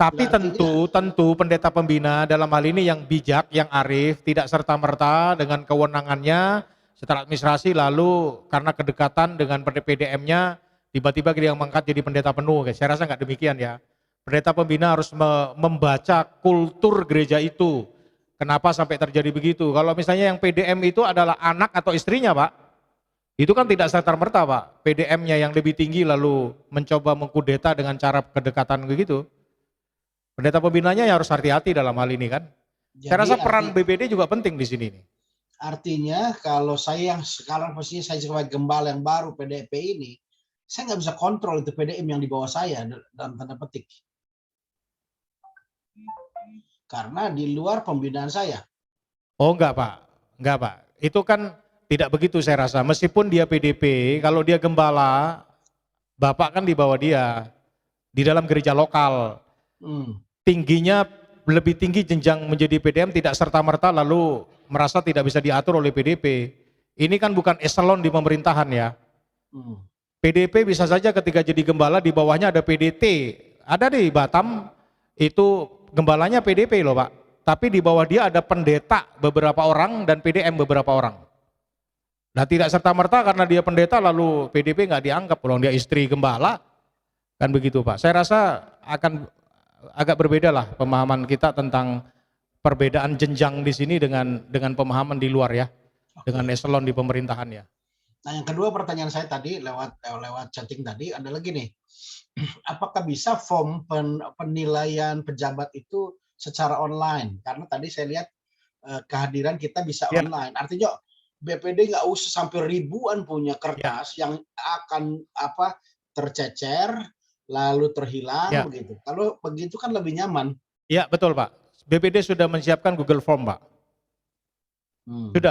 Tapi tentu pendeta pembina dalam hal ini yang bijak, yang arif, tidak serta-merta dengan kewenangannya secara administrasi lalu karena kedekatan dengan PDM-nya tiba-tiba dia mengangkat jadi pendeta penuh. Saya rasa nggak demikian ya. Pendeta pembina harus membaca kultur gereja itu. Kenapa sampai terjadi begitu? Kalau misalnya yang PDM itu adalah anak atau istrinya Pak, itu kan tidak serta-merta Pak. PDM-nya yang lebih tinggi lalu mencoba mengkudeta dengan cara kedekatan begitu. Pendeta pembinanya ya harus hati-hati dalam hal ini kan. Saya rasa peran BPD juga penting di sini nih. Artinya kalau saya yang sekarang posisinya saya sebagai gembala yang baru PDP ini, saya nggak bisa kontrol itu PDM yang di bawah saya dalam tanda petik. Karena di luar pembinaan saya. Oh enggak Pak, enggak Pak. Itu kan tidak begitu saya rasa. Meskipun dia PDP, kalau dia gembala, Bapak kan di bawah dia. Di dalam gereja lokal. Tingginya lebih tinggi jenjang menjadi PDM tidak serta-merta lalu merasa tidak bisa diatur oleh PDP. Ini kan bukan eselon di pemerintahan ya. PDP bisa saja ketika jadi gembala di bawahnya ada PDT. Ada di Batam itu gembalanya PDP loh Pak. Tapi di bawah dia ada pendeta beberapa orang dan PDM beberapa orang. Nah tidak serta-merta karena dia pendeta lalu PDP nggak dianggap. Loh dia istri gembala. Kan begitu Pak. Saya rasa akan agak berbeda lah pemahaman kita tentang perbedaan jenjang di sini dengan pemahaman di luar ya, dengan eselon di pemerintahan ya. Nah yang kedua pertanyaan saya tadi lewat chatting tadi adalah gini, apakah bisa form penilaian pejabat itu secara online? Karena tadi saya lihat kehadiran kita bisa online. Artinya BPD nggak usah sampai ribuan punya kertas yang akan tercecer lalu terhilang begitu. Kalau begitu kan lebih nyaman. Iya betul Pak. BPD sudah menyiapkan Google Form Pak.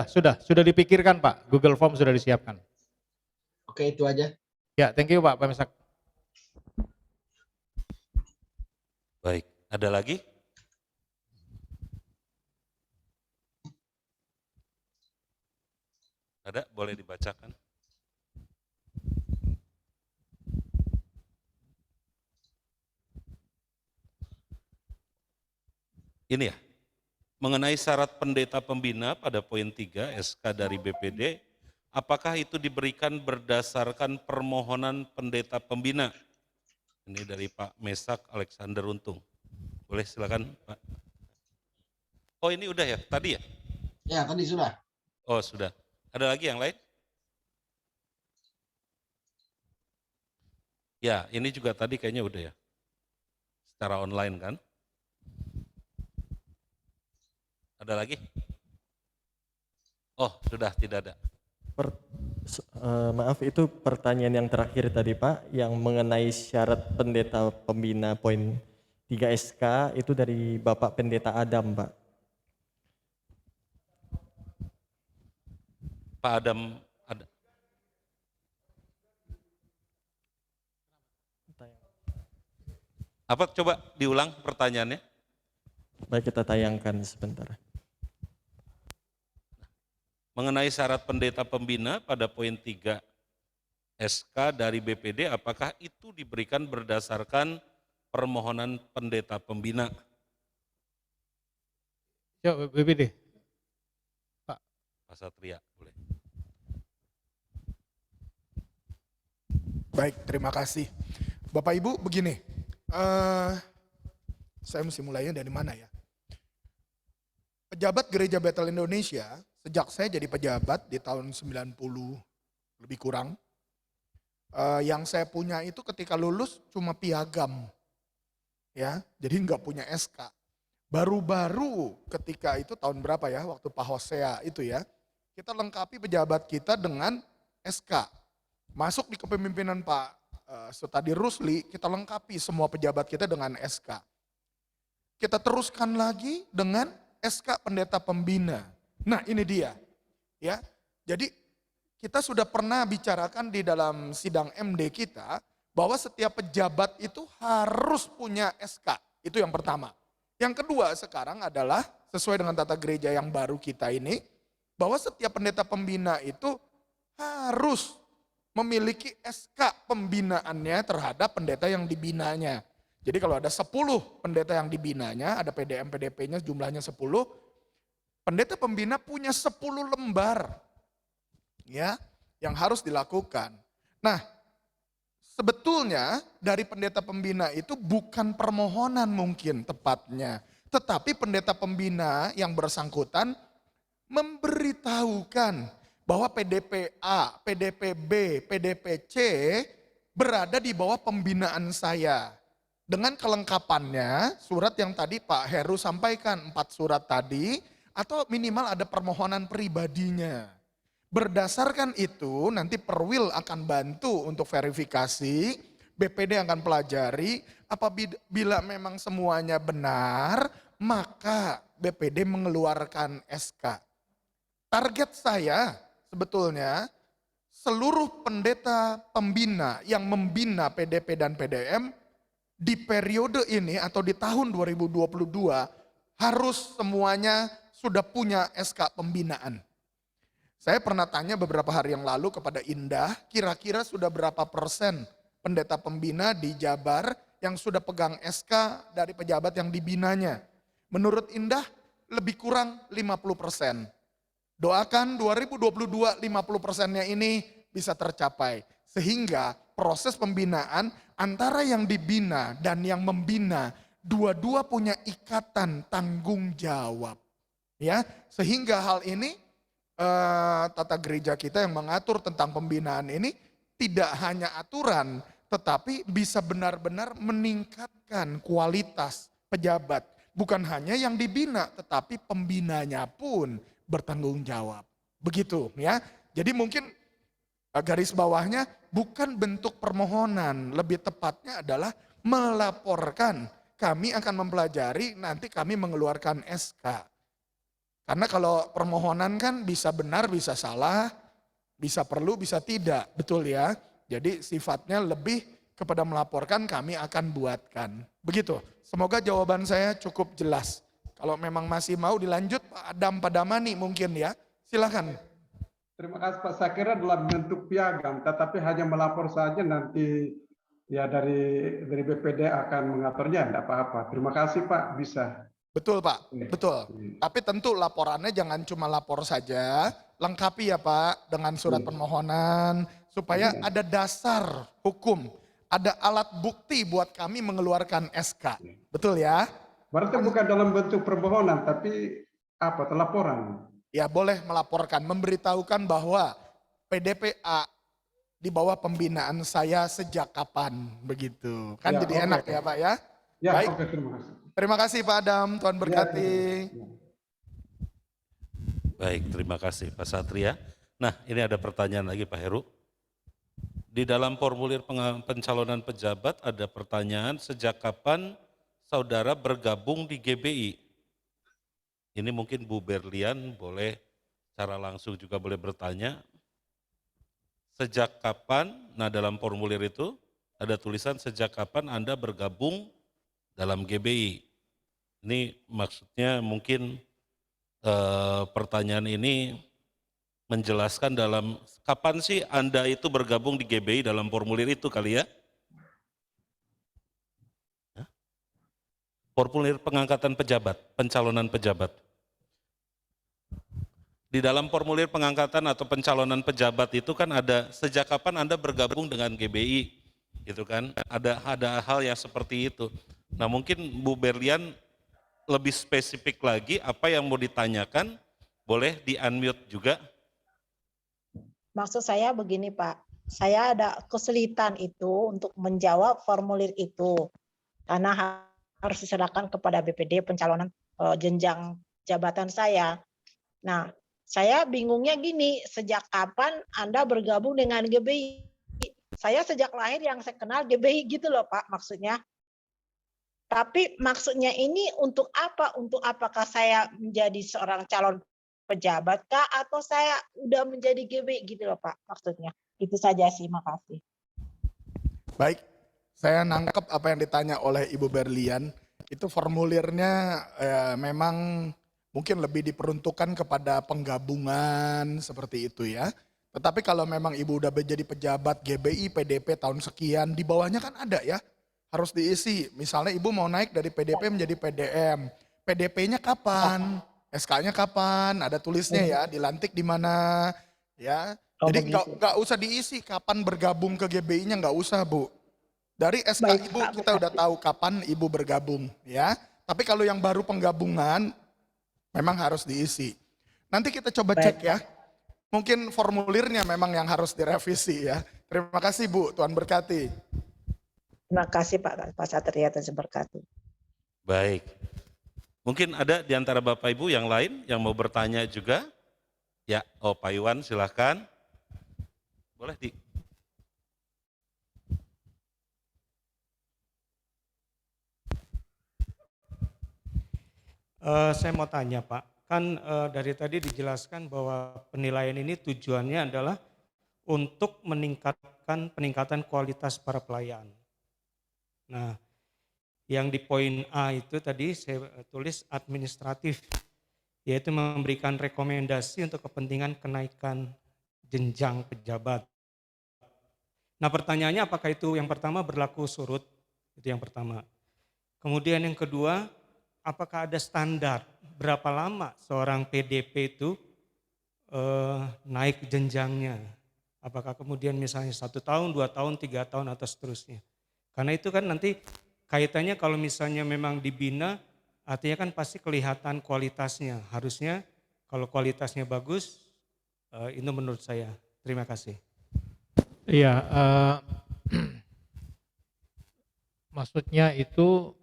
Sudah dipikirkan Pak. Google Form sudah disiapkan. Oke itu aja. Ya thank you Pak Mesak. Baik, ada lagi? Ada, boleh dibacakan. Ini ya, mengenai syarat pendeta pembina pada poin 3 SK dari BPD, apakah itu diberikan berdasarkan permohonan pendeta pembina? Ini dari Pak Mesak Alexander Untung. Boleh silakan Pak. Oh ini udah ya, tadi ya? Ya tadi sudah. Oh sudah. Ada lagi yang lain? Ya ini juga tadi kayaknya udah ya. Secara online kan? Ada lagi? Oh, sudah tidak ada. Maaf, itu pertanyaan yang terakhir tadi Pak, yang mengenai syarat pendeta pembina poin 3 SK itu dari Bapak Pendeta Adam Pak. Pak Adam ada. Apa coba diulang pertanyaannya? Baik, kita tayangkan sebentar. Mengenai syarat pendeta pembina pada poin 3 SK dari BPD, apakah itu diberikan berdasarkan permohonan pendeta pembina? Ya BPD. Pak Satria, boleh. Baik, terima kasih. Bapak Ibu begini, saya mesti mulainya dari mana ya? Pejabat Gereja Bethel Indonesia, sejak saya jadi pejabat di tahun 90 lebih kurang, yang saya punya itu ketika lulus cuma piagam, ya, jadi nggak punya SK. Baru-baru ketika itu tahun berapa ya, waktu Pak Hosea itu ya, kita lengkapi pejabat kita dengan SK. Masuk di kepemimpinan Pak Sutadi Rusli, kita lengkapi semua pejabat kita dengan SK. Kita teruskan lagi dengan SK pendeta pembina. Nah ini dia, ya. Jadi kita sudah pernah bicarakan di dalam sidang MD kita bahwa setiap pejabat itu harus punya SK. Itu yang pertama. Yang kedua sekarang adalah sesuai dengan tata gereja yang baru kita ini, bahwa setiap pendeta pembina itu harus memiliki SK pembinaannya terhadap pendeta yang dibinanya. Jadi kalau ada 10 pendeta yang dibinanya, ada PDM, PDP-nya jumlahnya 10, pendeta pembina punya 10 lembar ya yang harus dilakukan. Nah, sebetulnya dari pendeta pembina itu bukan permohonan mungkin tepatnya, tetapi pendeta pembina yang bersangkutan memberitahukan bahwa PDP A, PDP B, PDP C berada di bawah pembinaan saya. Dengan kelengkapannya, surat yang tadi Pak Heru sampaikan, 4 surat tadi, atau minimal ada permohonan pribadinya. Berdasarkan itu, nanti Perwil akan bantu untuk verifikasi, BPD akan pelajari, apabila memang semuanya benar, maka BPD mengeluarkan SK. Target saya sebetulnya seluruh pendeta pembina yang membina PDP dan PDM di periode ini atau di tahun 2022 harus semuanya sudah punya SK pembinaan. Saya pernah tanya beberapa hari yang lalu kepada Indah, kira-kira sudah berapa persen pendeta pembina di Jabar yang sudah pegang SK dari pejabat yang dibinanya. Menurut Indah lebih kurang 50%. Doakan 2022 50%-nya ini bisa tercapai. Sehingga proses pembinaan antara yang dibina dan yang membina dua-dua punya ikatan tanggung jawab. Ya, sehingga hal ini tata gereja kita yang mengatur tentang pembinaan ini tidak hanya aturan tetapi bisa benar-benar meningkatkan kualitas pejabat. Bukan hanya yang dibina tetapi pembinanya pun bertanggung jawab. Begitu ya. Jadi mungkin garis bawahnya bukan bentuk permohonan, lebih tepatnya adalah melaporkan. Kami akan mempelajari, nanti kami mengeluarkan SK. Karena kalau permohonan kan bisa benar, bisa salah, bisa perlu, bisa tidak, betul ya. Jadi sifatnya lebih kepada melaporkan, kami akan buatkan. Begitu, semoga jawaban saya cukup jelas. Kalau memang masih mau dilanjut, Pak Adam Padamani mungkin ya, silakan. Terima kasih Pak. Saya kira dalam bentuk piagam, tetapi hanya melapor saja nanti ya dari BPD akan mengaturnya, tidak apa-apa. Terima kasih Pak, bisa. Betul Pak, betul. Tapi tentu laporannya jangan cuma lapor saja, lengkapi ya Pak dengan surat permohonan, supaya ada dasar hukum, ada alat bukti buat kami mengeluarkan SK. Betul ya? Berarti bukan dalam bentuk permohonan, tapi apa, laporan? Ya boleh melaporkan, memberitahukan bahwa PDPA di bawah pembinaan saya sejak kapan, begitu. Kan Ya, jadi oke. enak ya Pak ya? Ya, Baik, oke, terima kasih. terima kasih Pak Adam, Tuhan berkati. Baik, terima kasih Pak Satria. Nah, ini ada pertanyaan lagi Pak Heru. Di dalam formulir pencalonan pejabat ada pertanyaan sejak kapan saudara bergabung di GBI? Ini mungkin Bu Berlian boleh secara langsung juga boleh bertanya. Sejak kapan, nah dalam formulir itu ada tulisan sejak kapan Anda bergabung dalam GBI. Ini maksudnya mungkin pertanyaan ini menjelaskan dalam kapan sih Anda itu bergabung di GBI dalam formulir itu kali ya? Formulir pengangkatan pejabat, pencalonan pejabat. Di dalam formulir pengangkatan atau pencalonan pejabat itu kan ada sejak kapan Anda bergabung dengan GBI, gitu kan? Ada hal yang seperti itu. Nah mungkin Bu Berlian lebih spesifik lagi apa yang mau ditanyakan, boleh di-unmute juga. Maksud saya begini Pak, saya ada kesulitan itu untuk menjawab formulir itu karena harus diserahkan kepada BPD pencalonan jenjang jabatan saya. Nah, saya bingungnya gini, sejak kapan Anda bergabung dengan GBI? Saya sejak lahir yang saya kenal GBI gitu loh Pak maksudnya. Tapi maksudnya ini untuk apa? Untuk apakah saya menjadi seorang calon pejabat kah? Atau saya udah menjadi GBI gitu loh Pak maksudnya. Itu saja sih, makasih. Baik, Saya nangkep apa yang ditanya oleh Ibu Berlian. Itu formulirnya memang mungkin lebih diperuntukkan kepada penggabungan seperti itu ya. Tetapi kalau memang Ibu udah menjadi pejabat GBI, PDP tahun sekian, di bawahnya kan ada ya, harus diisi. Misalnya Ibu mau naik dari PDP menjadi PDM. PDP-nya kapan? SK-nya kapan? Ada tulisnya ya, dilantik di mana ya. Jadi nggak usah diisi kapan bergabung ke GBI-nya, nggak usah Bu. Dari SK Baik, Ibu Pak, kita udah tahu kapan Ibu bergabung ya. Tapi kalau yang baru penggabungan memang harus diisi. Nanti kita coba Baik, cek ya. Mungkin formulirnya memang yang harus direvisi ya. Terima kasih Bu, Tuhan berkati. Terima kasih Pak Satria, Tuhan berkati. Baik. Mungkin ada di antara Bapak Ibu yang lain yang mau bertanya juga? Ya, Pak Iwan silahkan. Boleh di. Saya mau tanya Pak, kan dari tadi dijelaskan bahwa penilaian ini tujuannya adalah untuk peningkatan kualitas para pelayan. Nah, yang di poin A itu tadi saya tulis administratif, yaitu memberikan rekomendasi untuk kepentingan kenaikan jenjang pejabat. Nah, pertanyaannya apakah itu yang pertama berlaku surut? Itu yang pertama. Kemudian yang kedua, apakah ada standar berapa lama seorang PDP itu naik jenjangnya? Apakah kemudian misalnya 1 tahun, 2 tahun, 3 tahun atau seterusnya? Karena itu kan nanti kaitannya kalau misalnya memang dibina, artinya kan pasti kelihatan kualitasnya. Harusnya kalau kualitasnya bagus, itu menurut saya. Terima kasih. Iya, maksudnya itu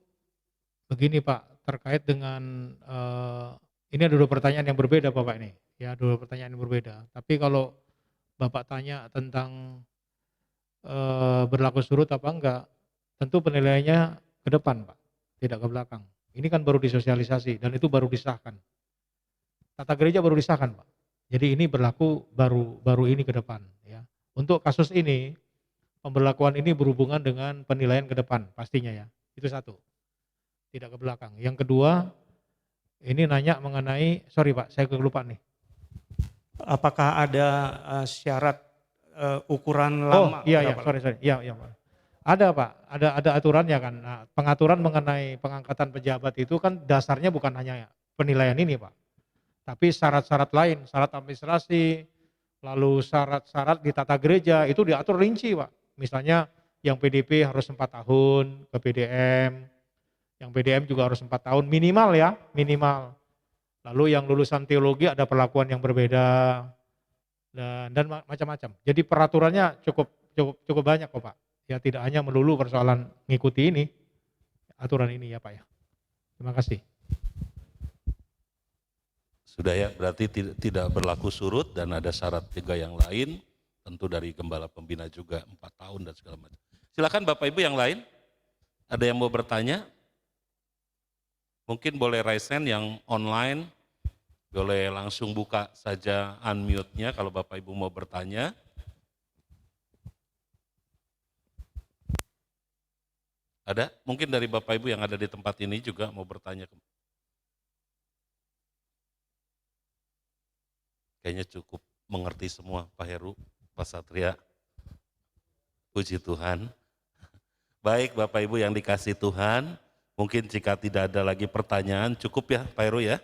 begini Pak, terkait dengan ini ada 2 pertanyaan yang berbeda Bapak ini, ya 2 pertanyaan yang berbeda. Tapi kalau Bapak tanya tentang berlaku surut apa enggak, tentu penilaiannya ke depan Pak, tidak ke belakang. Ini kan baru disosialisasi dan itu baru disahkan. Tata gereja baru disahkan Pak. Jadi ini berlaku baru ini ke depan ya. Untuk kasus ini, pemberlakuan ini berhubungan dengan penilaian ke depan pastinya ya. Itu satu. Tidak ke belakang. Yang kedua, ini nanya mengenai, sorry Pak, saya kelupaan nih. Apakah ada syarat ukuran Oh lama? iya, sorry. Iya Pak. Ada Pak, ada aturannya kan. Nah, pengaturan mengenai pengangkatan pejabat itu kan dasarnya bukan hanya penilaian ini Pak. Tapi syarat-syarat lain, syarat administrasi, lalu syarat-syarat di tata gereja itu diatur rinci Pak. Misalnya yang PDP harus 4 tahun ke PDM, yang PDM juga harus 4 tahun minimal ya, minimal. Lalu yang lulusan teologi ada perlakuan yang berbeda dan macam-macam. Jadi peraturannya cukup banyak kok Pak. Ya tidak hanya melulu persoalan ngikuti ini, aturan ini ya Pak ya. Terima kasih. Sudah ya, berarti tidak berlaku surut dan ada syarat juga yang lain, tentu dari gembala pembina juga 4 tahun dan segala macam. Silakan Bapak Ibu yang lain, ada yang mau bertanya? Mungkin boleh raise hand yang online, boleh langsung buka saja unmute-nya kalau Bapak Ibu mau bertanya. Ada? Mungkin dari Bapak Ibu yang ada di tempat ini juga mau bertanya. Kayaknya cukup mengerti semua Pak Heru, Pak Satria. Puji Tuhan. Baik Bapak Ibu yang dikasih Tuhan, mungkin jika tidak ada lagi pertanyaan, cukup ya Pak Heru ya?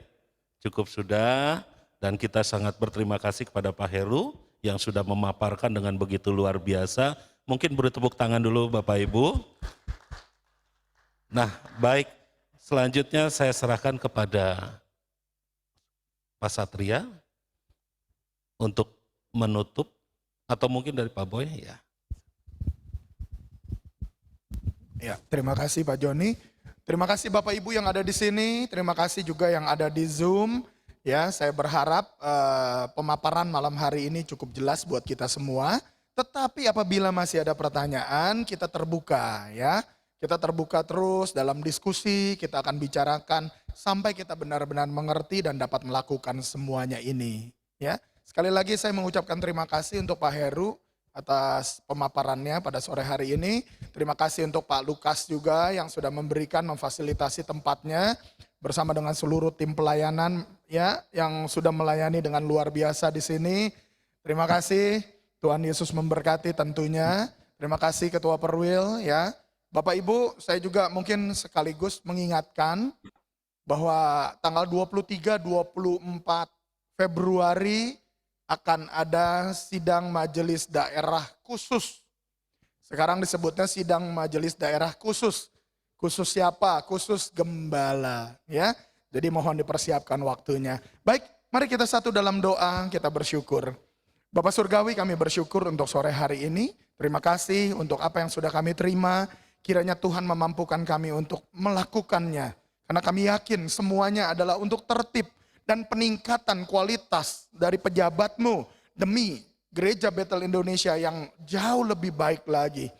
Cukup sudah, dan kita sangat berterima kasih kepada Pak Heru yang sudah memaparkan dengan begitu luar biasa. Mungkin beri tepuk tangan dulu Bapak Ibu. Nah baik, selanjutnya saya serahkan kepada Pak Satria untuk menutup, atau mungkin dari Pak Boy ya. Ya, terima kasih Pak Joni. Terima kasih Bapak Ibu yang ada di sini, terima kasih juga yang ada di Zoom. Ya, saya berharap pemaparan malam hari ini cukup jelas buat kita semua. Tetapi apabila masih ada pertanyaan, kita terbuka ya. Kita terbuka terus dalam diskusi, kita akan bicarakan sampai kita benar-benar mengerti dan dapat melakukan semuanya ini. Ya, sekali lagi saya mengucapkan terima kasih untuk Pak Heru atas pemaparannya pada sore hari ini. Terima kasih untuk Pak Lukas juga yang sudah memberikan memfasilitasi tempatnya bersama dengan seluruh tim pelayanan ya yang sudah melayani dengan luar biasa di sini. Terima kasih. Tuhan Yesus memberkati tentunya. Terima kasih Ketua Perwil ya. Bapak Ibu, saya juga mungkin sekaligus mengingatkan bahwa tanggal 23-24 Februari akan ada sidang majelis daerah khusus. Sekarang disebutnya sidang majelis daerah khusus. Khusus siapa? Khusus gembala ya. Jadi mohon dipersiapkan waktunya. Baik, mari kita satu dalam doa, kita bersyukur. Bapak Surgawi, kami bersyukur untuk sore hari ini. Terima kasih untuk apa yang sudah kami terima. Kiranya Tuhan memampukan kami untuk melakukannya. Karena kami yakin semuanya adalah untuk tertib dan peningkatan kualitas dari pejabat-Mu demi Gereja Bethel Indonesia yang jauh lebih baik lagi.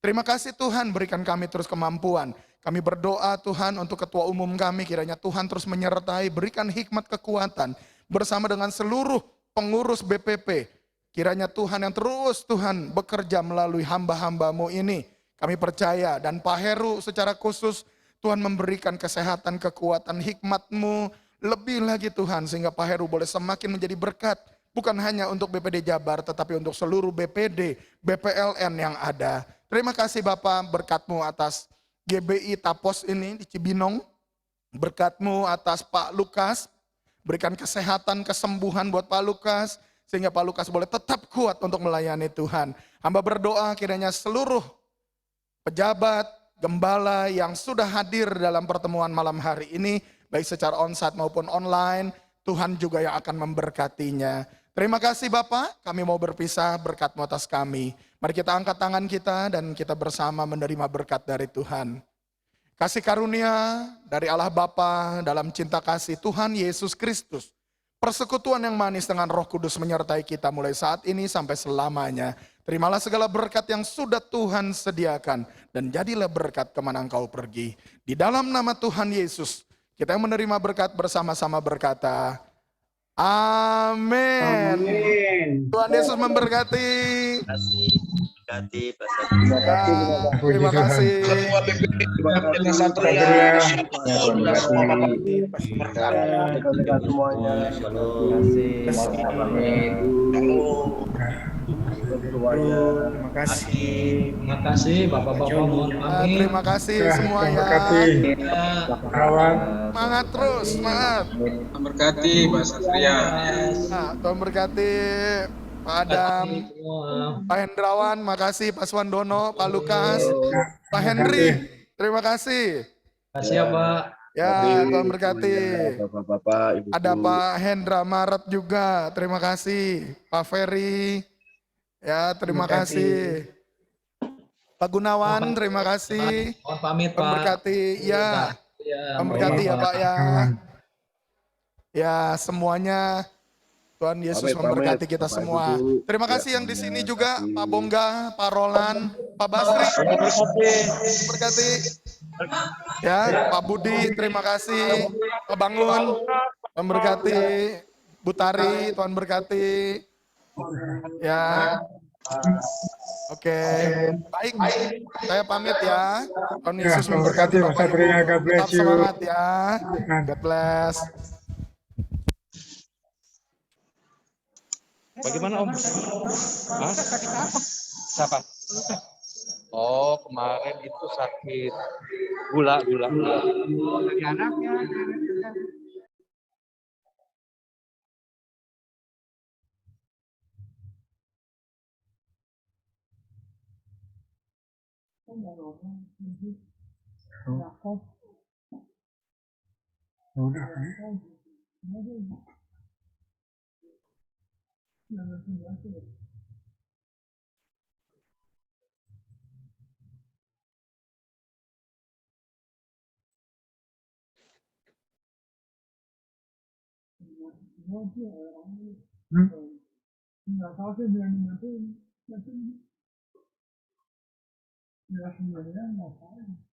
Terima kasih Tuhan, berikan kami terus kemampuan. Kami berdoa Tuhan untuk ketua umum kami, kiranya Tuhan terus menyertai, berikan hikmat kekuatan bersama dengan seluruh pengurus BPP. Kiranya Tuhan yang terus Tuhan bekerja melalui hamba-hamba-Mu ini. Kami percaya dan Pak Heru secara khusus Tuhan memberikan kesehatan, kekuatan, hikmat-Mu lebih lagi Tuhan sehingga Pak Heru boleh semakin menjadi berkat. Bukan hanya untuk BPD Jabar tetapi untuk seluruh BPD, BPLN yang ada. Terima kasih Bapak berkat-Mu atas GBI Tapos ini di Cibinong. Berkat-Mu atas Pak Lukas. Berikan kesehatan, kesembuhan buat Pak Lukas. Sehingga Pak Lukas boleh tetap kuat untuk melayani Tuhan. Hamba berdoa kiranya seluruh pejabat, gembala yang sudah hadir dalam pertemuan malam hari ini, baik secara onsite maupun online, Tuhan juga yang akan memberkatinya. Terima kasih Bapak, kami mau berpisah, berkat-Mu atas kami. Mari kita angkat tangan kita dan kita bersama menerima berkat dari Tuhan. Kasih karunia dari Allah Bapa dalam cinta kasih Tuhan Yesus Kristus. Persekutuan yang manis dengan Roh Kudus menyertai kita mulai saat ini sampai selamanya. Terimalah segala berkat yang sudah Tuhan sediakan dan jadilah berkat kemana engkau pergi. Di dalam nama Tuhan Yesus, kita yang menerima berkat bersama-sama berkata, amin. Tuhan Yesus memberkati. Terima kasih. Ketua BPD Bethel Satria sudah semua semuanya. Terima kasih. Terima kasih Bapak-bapak, mohon pamit. Terima kasih semuanya. Semangat terus, semangat. Memberkati Pak Satria. Tuhan berkati Pak Adam, Pak Hendrawan, makasih Pak Swandono, Pak Lukas, Pak Henry, terima kasih. Terima kasih ya Pak. Ya, Tuhan berkati. Ada Pak Hendra Maret juga, terima kasih. Pak Ferry, ya terima kasih. Pak Gunawan, terima kasih. Mohon pamit Pak. Memberkati, ya. Memberkati ya Pak ya. Ya semuanya. Tuhan Yesus memberkati kita semua. Terima kasih yang di sini juga, Pak Bongga, Pak Roland, Pak Basri, memberkati. Ya, Pak Budi, terima kasih. Pak Bangun, memberkati. Bu Tari, Tuhan berkati. Ya, oke, baik. Saya pamit ya. Tuhan Yesus memberkati Bapak Ibu. Tetap semangat ya. God bless. Bagaimana Om? Hah? Siapa? Oh, kemarin itu sakit gula. Dari anaknya. Nggak tahu sih bilang nanti ya sebenarnya nggak tahu.